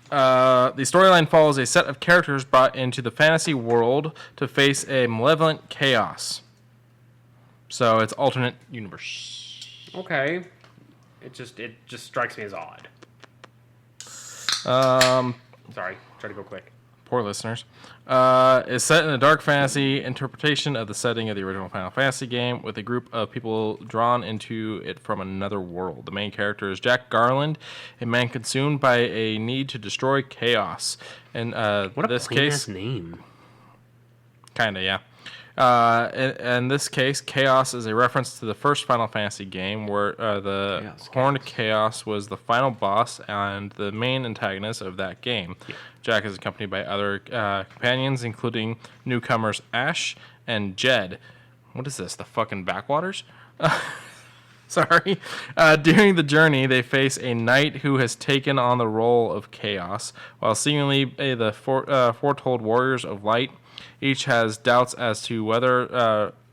The storyline follows a set of characters brought into the fantasy world to face a malevolent chaos. So it's alternate universe. Okay. It just strikes me as odd. Sorry, try to go quick. Poor listeners. Is set in a dark fantasy interpretation of the setting of the original Final Fantasy game with a group of people drawn into it from another world. The main character is Jack Garland, a man consumed by a need to destroy chaos. And what this a plain case, ass name. Kinda, yeah. In this case, Chaos is a reference to the first Final Fantasy game where the Horned Chaos was the final boss and the main antagonist of that game. Yeah. Jack is accompanied by other companions, including newcomers Ash and Jed. What is this, the fucking backwaters? Sorry. During the journey, they face a knight who has taken on the role of Chaos, while seemingly the foretold warriors of light. Each has doubts as to whether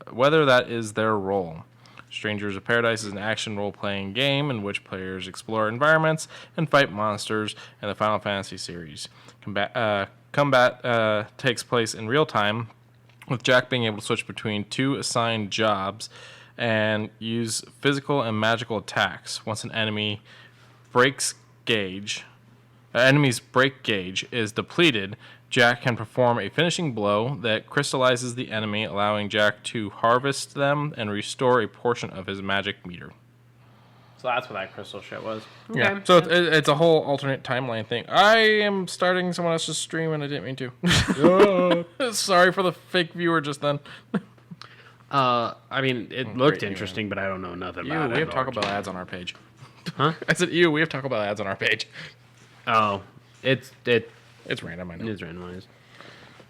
that is their role. Strangers of Paradise is an action role-playing game in which players explore environments and fight monsters in the Final Fantasy series. Combat takes place in real time, with Jack being able to switch between 2 assigned jobs and use physical and magical attacks. Once an enemy's break gauge is depleted, Jack can perform a finishing blow that crystallizes the enemy, allowing Jack to harvest them and restore a portion of his magic meter. So that's what that crystal shit was. Okay. Yeah, so it's a whole alternate timeline thing. I am starting someone else's stream and I didn't mean to. Sorry for the fake viewer just then. I mean, it looked interesting, but I don't know nothing about it. We have Taco Bell ads on our page. Huh? I said, we have Taco Bell ads on our page. Oh, it's random, I know. It's randomized.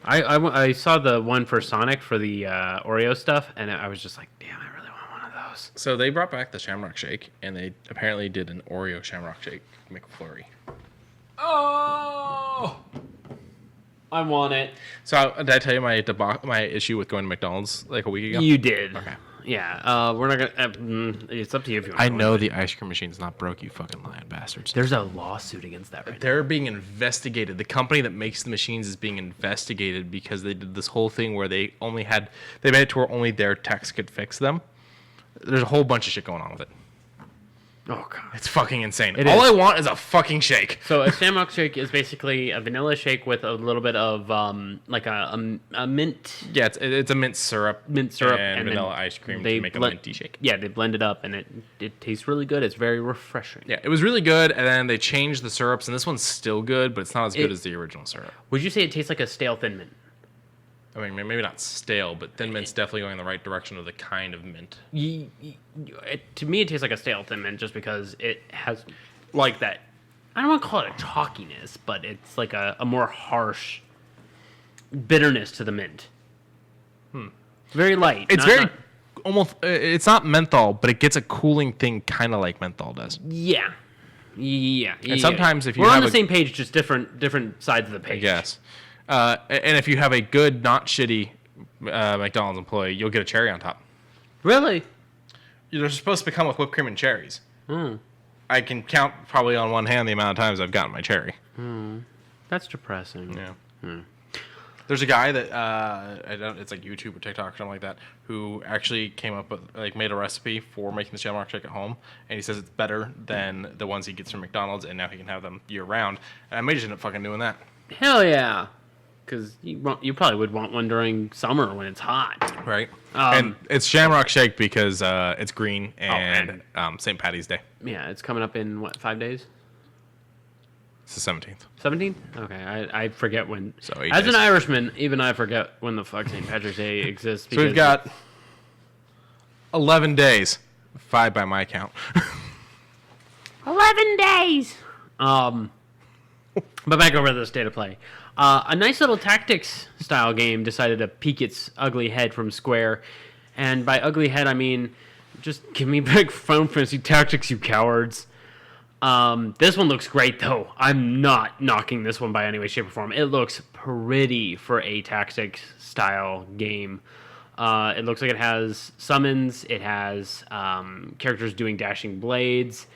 I saw the one for Sonic for the Oreo stuff, and I was just like, damn, I really want one of those. So they brought back the Shamrock Shake, and they apparently did an Oreo Shamrock Shake McFlurry. Oh! I want it. So did I tell you my issue with going to McDonald's like a week ago? You did. Okay. Yeah, we're not gonna. It's up to you if you want. I know the ice cream machine's not broke, you fucking lying bastards. There's a lawsuit against that right now. They're being investigated. The company that makes the machines is being investigated because they did this whole thing where they made it to where only their techs could fix them. There's a whole bunch of shit going on with it. Oh god, It's fucking insane. It All is. I want is a fucking shake. So a Shamrock Shake is basically a vanilla shake with a little bit of like a mint Yeah, it's a mint syrup, and vanilla then ice cream they to make a blend- minty shake. Yeah, they blend it up and it tastes really good. It's very refreshing. Yeah, it was really good, and then they changed the syrups, and this one's still good, but it's not as good It- as the original syrup. Would you say it tastes like a stale Thin Mint? I mean, maybe not stale, but Thin Mint's definitely going in the right direction of the kind of mint. To me, it tastes like a stale Thin Mint just because it has like that. I don't want to call it a chalkiness, but it's like a more harsh bitterness to the mint. Very light. It's almost. It's not menthol, but it gets a cooling thing, kind of like menthol does. Yeah. And sometimes if you we're on have the a- same page, just different sides of the page. Yes. And if you have a good, not shitty McDonald's employee, you'll get a cherry on top. Really? They're supposed to come with whipped cream and cherries. I can count probably on one hand the amount of times I've gotten my cherry. That's depressing. Yeah. There's a guy that it's like YouTube or TikTok or something like that who actually came up with made a recipe for making the Shamrock Shake at home, and he says it's better than the ones he gets from McDonald's, and now he can have them year round. And I may just end up fucking doing that. Hell yeah. Because you probably would want one during summer when it's hot. Right. And it's Shamrock Shake because it's green and St. Patty's Day. Yeah, it's coming up in, 5 days? It's the 17th. 17th? Okay, I forget when. So 8 as days. an Irishman, even I forget when the fuck St. Patrick's Day exists. So we've got 11 days. 5 by my count. 11 days! But back over to the state of play. A nice little tactics-style game decided to peek its ugly head from Square. And by ugly head, I mean, just give me back Final Fantasy Tactics, you cowards. This one looks great, though. I'm not knocking this one by any way, shape, or form. It looks pretty for a tactics-style game. It looks like it has summons. It has characters doing dashing blades.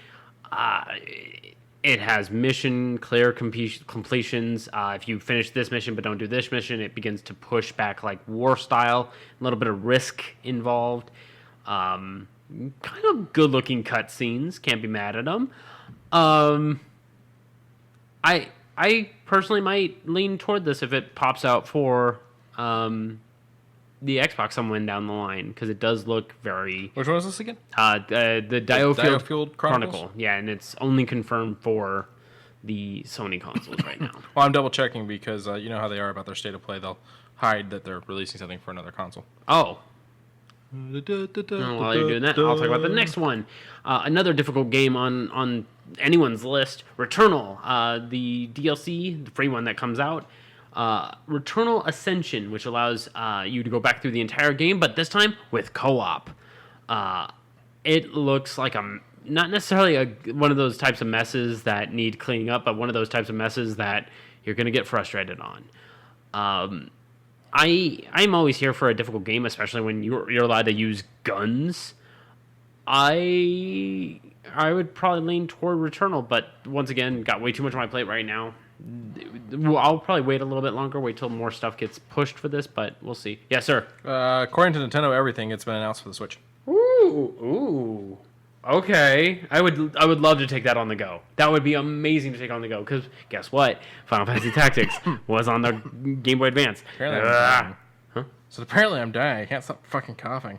It has mission clear completions. If you finish this mission but don't do this mission, it begins to push back like war style. A little bit of risk involved. Kind of good looking cutscenes. Can't be mad at them. I personally might lean toward this if it pops out for the Xbox somewhere down the line, because it does look very... Which one is this again? The Diofield Chronicles? Chronicle. Yeah, and it's only confirmed for the Sony consoles right now. Well, I'm double checking because you know how they are about their state of play. They'll hide that they're releasing something for another console. Oh. While you're doing that, I'll talk about the next one. Another difficult game on anyone's list, Returnal. The DLC, the free one that comes out. Returnal Ascension, which allows you to go back through the entire game, but this time with co-op. It looks like not necessarily one of those types of messes that need cleaning up, but one of those types of messes that you're going to get frustrated on. I'm always here for a difficult game, especially when you're allowed to use guns. I would probably lean toward Returnal, but once again, got way too much on my plate right now. I'll probably wait a little bit longer, wait till more stuff gets pushed for this, but we'll see. Yes, sir. According to Nintendo Everything, it's been announced for the Switch. Ooh. Okay. I would love to take that on the go. That would be amazing to take on the go, because guess what? Final Fantasy Tactics was on the Game Boy Advance. Apparently I'm dying. Huh? So apparently I'm dying. I can't stop fucking coughing.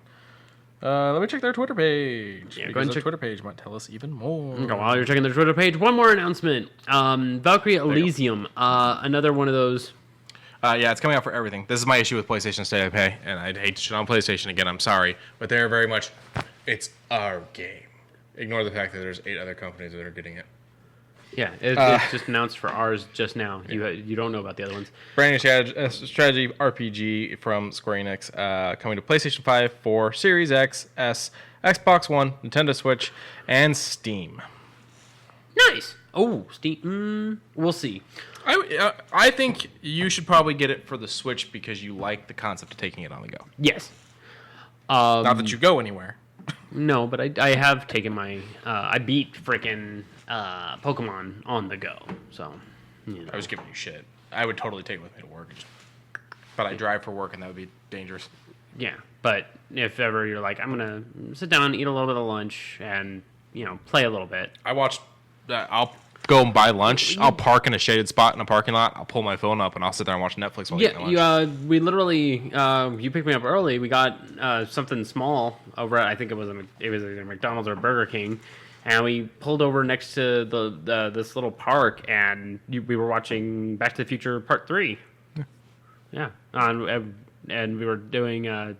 Let me check their Twitter page. Yeah, go because and their check- Twitter page might tell us even more. Okay, while you're checking their Twitter page, one more announcement. Valkyrie Elysium. Another one of those. Yeah, it's coming out for everything. This is my issue with PlayStation State of Pay, and I'd hate to shit on PlayStation again. I'm sorry, but they're very much, it's our game. Ignore the fact that there's 8 other companies that are getting it. Yeah, it's just announced for ours just now. You don't know about the other ones. Brand new strategy RPG from Square Enix, coming to PlayStation 5, 4, Series X, S, Xbox One, Nintendo Switch, and Steam. Nice. Oh, Steam. We'll see. I think you should probably get it for the Switch because you like the concept of taking it on the go. Yes. Not that you go anywhere. No, but I have taken my... I beat freaking Pokemon on the go, so... You know. I was giving you shit. I would totally take it with me to work. But I drive for work, and that would be dangerous. Yeah, but if ever you're like, I'm going to sit down, eat a little bit of lunch, and play a little bit. I watched. I'll go and buy lunch. I'll park in a shaded spot in a parking lot. I'll pull my phone up and I'll sit there and watch Netflix while eating lunch. We literally you picked me up early. We got something small over at, I think it was either McDonald's or Burger King, and we pulled over next to this little park, and we were watching Back to the Future Part 3. Yeah, and we were doing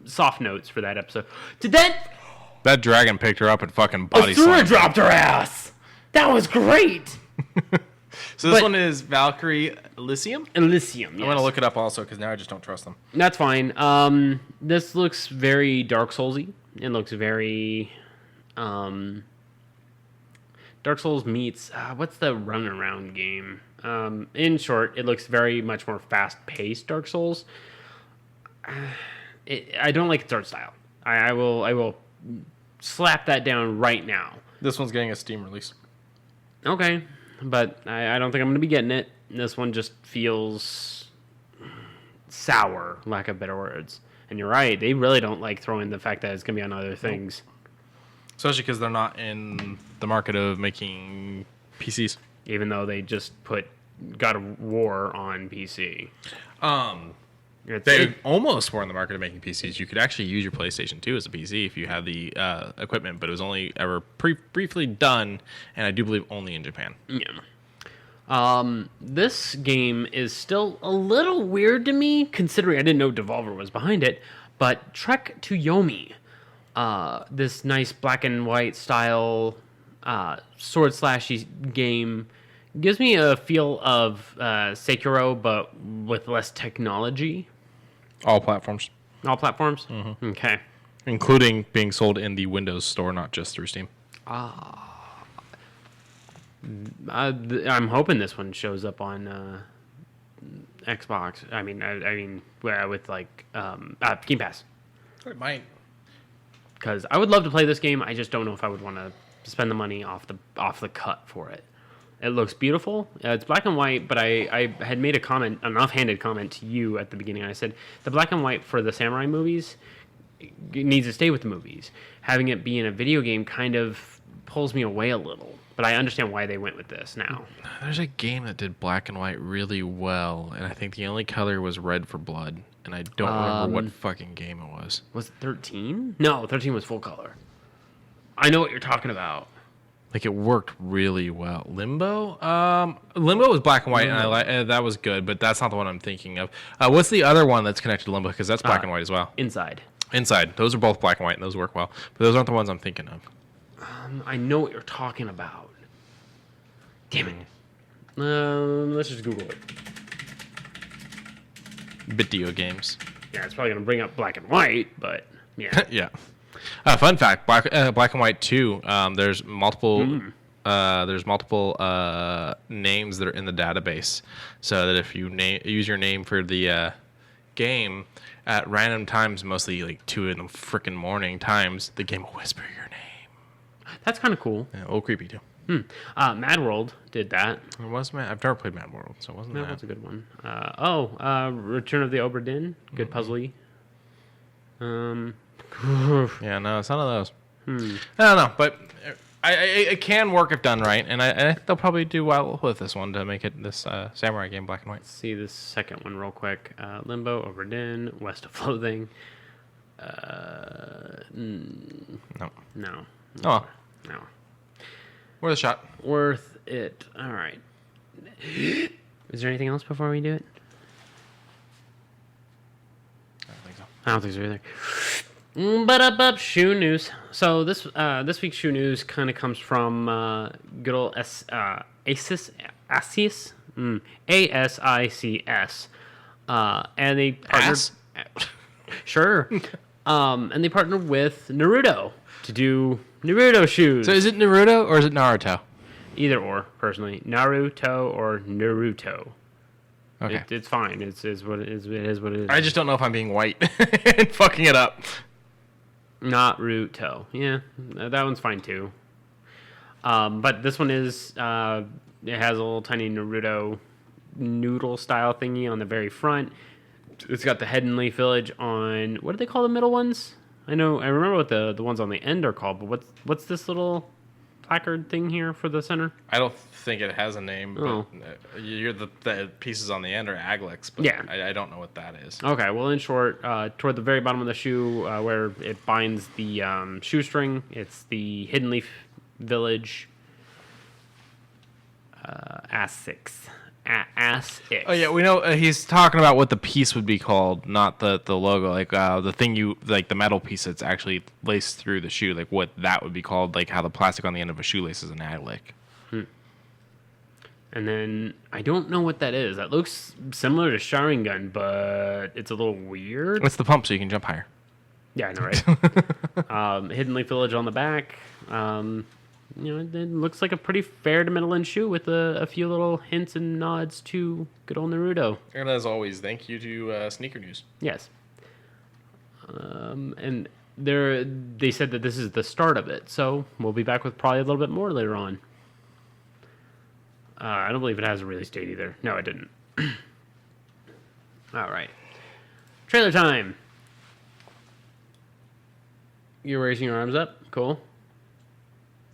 soft notes for that episode. That dragon picked her up and fucking body slammed. Dropped her ass. That was great. So this one is Valkyrie Elysium? Elysium, yes. I'm going to look it up also because now I just don't trust them. That's fine. This looks very Dark Souls-y. It looks very... Dark Souls meets... what's the run-around game? In short, it looks very much more fast-paced Dark Souls. I don't like its art style. I will slap that down right now. This one's getting a Steam release. Okay, but I don't think I'm going to be getting it. This one just feels sour, lack of better words. And you're right, they really don't like throwing the fact that it's going to be on other things. Especially because they're not in the market of making PCs. Even though they just put God of War on PC. They almost were in the market of making PCs. You could actually use your PlayStation 2 as a PC if you had the equipment, but it was only ever briefly done, and I do believe only in Japan. Yeah. This game is still a little weird to me, considering I didn't know Devolver was behind it, but Trek to Yomi, this nice black and white style sword slashy game, gives me a feel of Sekiro, but with less technology. All platforms. All platforms? Mm-hmm. Okay. Including being sold in the Windows Store, not just through Steam. I'm hoping this one shows up on Xbox. I mean, with like Game Pass. It might. Because I would love to play this game. I just don't know if I would want to spend the money off the cut for it. It looks beautiful. It's black and white, but I had made an offhanded comment to you at the beginning. I said, the black and white for the samurai movies needs to stay with the movies. Having it be in a video game kind of pulls me away a little. But I understand why they went with this now. There's a game that did black and white really well, and I think the only color was red for blood, and I don't remember what fucking game it was. Was it 13? No, 13 was full color. I know what you're talking about. Like, it worked really well. Limbo? Limbo was black and white, and that was good, but that's not the one I'm thinking of. What's the other one that's connected to Limbo? Because that's black and white as well. Inside. Those are both black and white, and those work well. But those aren't the ones I'm thinking of. I know what you're talking about. Damn it. Let's just Google it. Video games. Yeah, it's probably going to bring up black and white, but yeah. Yeah. Fun fact: Black and White 2. There's multiple. There's multiple names that are in the database, so that if you use your name for the game at random times, mostly like 2 in the frickin' morning times, the game will whisper your name. That's kind of cool. Yeah, a little creepy too. Mad World did that. It was Mad. I've never played Mad World, so it wasn't that. That's a good one. Return of the Obra Dinn. Good puzzly. Yeah, no, it's none of those. I don't know, but it can work if done right, and I think they'll probably do well with this one to make it this samurai game black and white. Let's see this second one real quick. Limbo, Obra Dinn, West of Loathing. No. No. Oh well. No. Worth a shot. Worth it. All right. Is there anything else before we do it? I don't think so. I don't think so either. But shoe news. So this week's shoe news kind of comes from good old ASICS, ASICS, and they partnered. Sure. And they partnered with Naruto to do Naruto shoes. So is it Naruto or is it Naruto? Either or, personally, Naruto or Naruto. Okay, it's fine. It's what it is. It is what it is. I just don't know if I'm being white and fucking it up. Naruto. Yeah, that one's fine too. But this one is it has a little tiny Naruto noodle style thingy on the very front. It's got the head and leaf village on, what do they call the middle ones? I remember what the ones on the end are called, but what's this little placard thing here for the center? I don't think it has a name, but Oh. the pieces on the end are aglix, but Yeah. I don't know what that is. Okay, well, in short, toward the very bottom of the shoe, where it binds the shoestring, it's the Hidden Leaf Village Assix. Assix. Oh yeah, we know he's talking about what the piece would be called, not the logo. Like the thing the metal piece that's actually laced through the shoe, like what that would be called, like how the plastic on the end of a shoelace is an aglic. And then I don't know what that is. That looks similar to Sharingan, but it's a little weird. It's the pump, so you can jump higher. Yeah, I know, right? Hidden Leaf Village on the back. It looks like a pretty fair to middle-end shoe with a few little hints and nods to good old Naruto. And as always, thank you to Sneaker News. Yes. And they said that this is the start of it, so we'll be back with probably a little bit more later on. I don't believe it has a release date either. No, it didn't. All right. Trailer time. You're raising your arms up. Cool.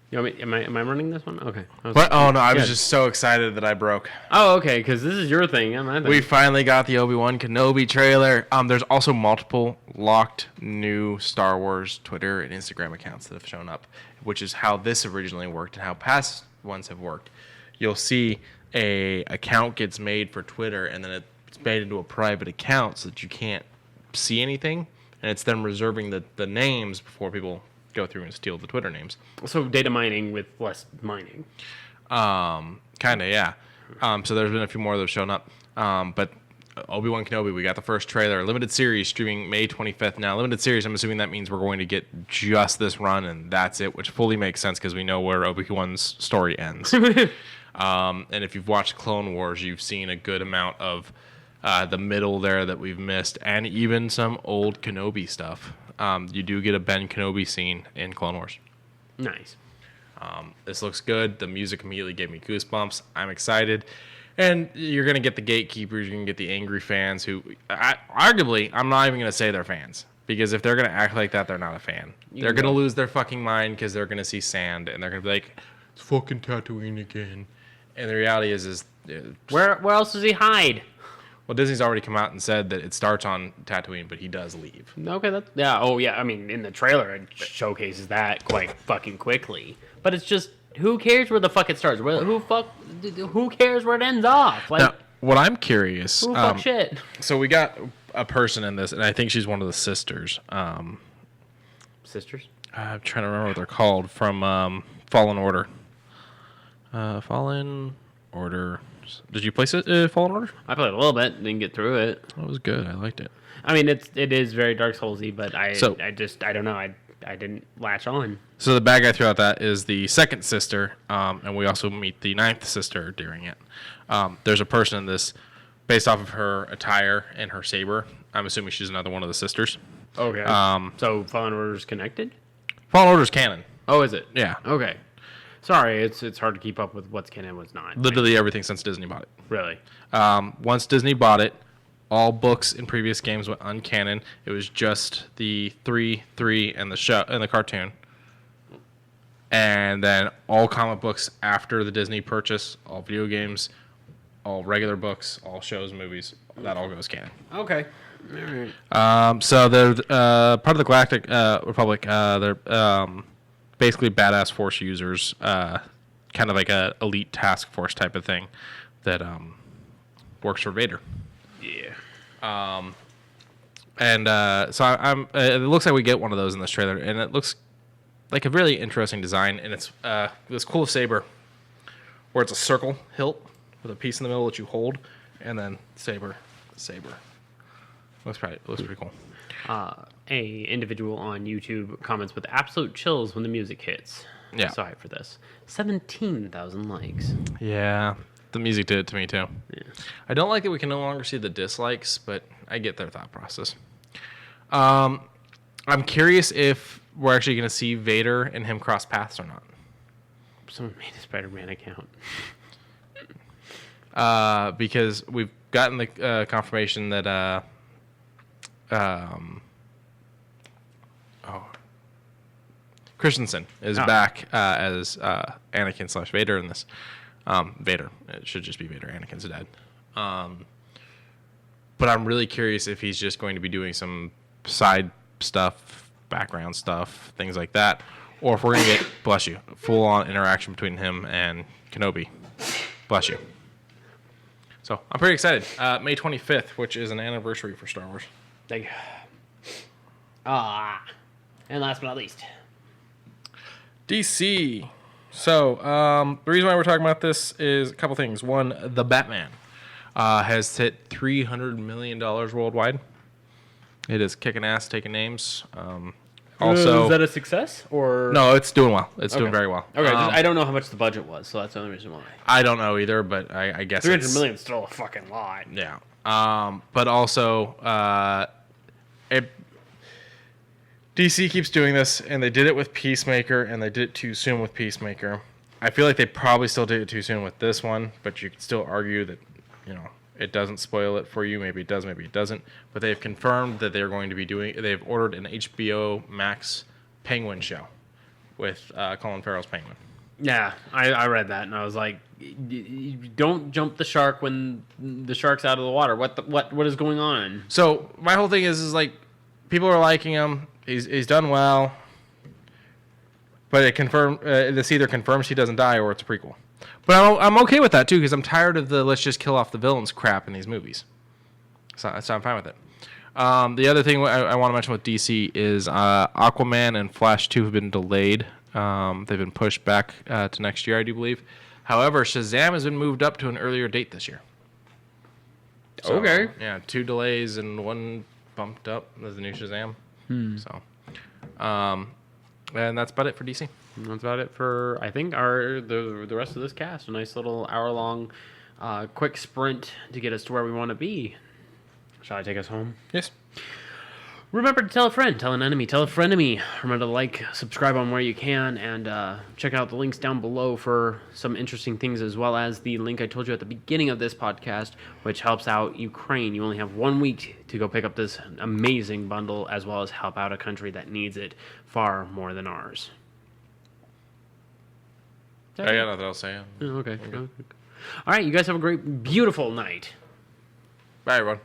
You want me? Am I running this one? Okay. What? Oh no, I was Good. just so excited that I broke. Oh, okay. Because this is your thing. My thing. We finally got the Obi-Wan Kenobi trailer. There's also multiple locked new Star Wars Twitter and Instagram accounts that have shown up, which is how this originally worked and how past ones have worked. You'll see a account gets made for Twitter, and then it's made into a private account so that you can't see anything, and it's then reserving the names before people go through and steal the Twitter names. So data mining with less mining. Kind of, yeah. So there's been a few more that have shown up. But Obi-Wan Kenobi, we got the first trailer. Limited series streaming May 25th. Now, limited series, I'm assuming that means we're going to get just this run, and that's it, which fully makes sense because we know where Obi-Wan's story ends. And if you've watched Clone Wars, you've seen a good amount of the middle there that we've missed, and even some old Kenobi stuff. You do get a Ben Kenobi scene in Clone Wars. Nice. This looks good. The music immediately gave me goosebumps. I'm excited. And you're going to get the gatekeepers. You're going to get the angry fans who, arguably, I'm not even going to say they're fans. Because if they're going to act like that, they're not a fan. They're going to lose their fucking mind because they're going to see sand. And they're going to be like, it's fucking Tatooine again. And the reality is Where else does he hide? well, Disney's already come out and said that it starts on Tatooine, but he does leave. Okay, yeah. Oh, yeah. I mean, in the trailer, it showcases that quite fucking quickly. But it's just, who cares where the fuck it starts? Who cares where it ends off? Like, Now, what I'm curious, who fuck shit? so we got a person in this, and I think she's one of the sisters. Sisters? I'm trying to remember what they're called from Fallen Order. Fallen Order. Did you play Fallen Order? I played a little bit, didn't get through it. That was good. I liked it. I mean, it is very Dark Soulsy, but I don't know. I didn't latch on. So the bad guy throughout that is the second sister, and we also meet the ninth sister during it. There's a person in this based off of her attire and her saber. I'm assuming she's another one of the sisters. Okay. So Fallen Order's connected? Fallen Order's canon. Oh, is it? Yeah. Okay. Sorry, it's hard to keep up with what's canon and what's not. Literally everything since Disney bought it. Really? Once Disney bought it, all books in previous games went uncanon. It was just the 3 and the show and the cartoon. And then all comic books after the Disney purchase, all video games, all regular books, all shows, movies, that all goes canon. Okay. All right. So they're part of the Galactic Republic. They're basically badass force users, kind of like a elite task force type of thing that works for Vader. Yeah. So I'm. It looks like we get one of those in this trailer, and it looks like a really interesting design. And it's this cool saber, where it's a circle hilt with a piece in the middle that you hold, and then saber. Looks pretty cool. A individual on YouTube comments with absolute chills when the music hits. Yeah. So hyped for this. 17,000 likes. Yeah, the music did it to me too. Yeah. I don't like that we can no longer see the dislikes, but I get their thought process. I'm curious if we're actually going to see Vader and him cross paths or not. Someone made a Spider-Man account. Because we've gotten the confirmation that oh Christensen is back as Anakin / Vader in this. Vader. It should just be Vader. Anakin's dad. But I'm really curious if he's just going to be doing some side stuff, background stuff, things like that, or if we're going to get, bless you, full-on interaction between him and Kenobi. Bless you. So I'm pretty excited. May 25th, which is an anniversary for Star Wars. Thank you. And last but not least, DC. So the reason why we're talking about this is a couple things. One, The Batman has hit $300 million worldwide. It is kicking ass, taking names. Also, is that a success or no? It's doing well. It's doing very well. Okay, I don't know how much the budget was, so that's the only reason why. I don't know either, but I guess 300 million is still a fucking lot. Yeah. But also, DC keeps doing this, and they did it with Peacemaker, and they did it too soon with Peacemaker. I feel like they probably still did it too soon with this one, but you could still argue that, it doesn't spoil it for you. Maybe it does, maybe it doesn't. But they've confirmed that they're going to be they've ordered an HBO Max Penguin show with Colin Farrell's Penguin. Yeah, I read that, and I was like, don't jump the shark when the shark's out of the water. What is going on? So my whole thing is like, people are liking him. He's done well. But this either confirms he doesn't die or it's a prequel. But I'm okay with that, too, because I'm tired of the let's just kill off the villains crap in these movies. So I'm fine with it. The other thing I want to mention with DC is Aquaman and Flash 2 have been delayed. They've been pushed back to next year, I do believe. However, Shazam has been moved up to an earlier date this year. So, okay. Yeah, 2 delays and 1 bumped up as the new Shazam. So, and that's about it for DC. That's about it for, I think, the rest of this cast. A nice little hour-long quick sprint to get us to where we want to be. Shall I take us home? Yes. Remember to tell a friend, tell an enemy, tell a frenemy. Remember to like, subscribe on where you can, and check out the links down below for some interesting things, as well as the link I told you at the beginning of this podcast, which helps out Ukraine. You only have 1 week to go pick up this amazing bundle, as well as help out a country that needs it far more than ours. I got nothing else to say. Okay. All right, you guys have a great, beautiful night. Bye, everyone.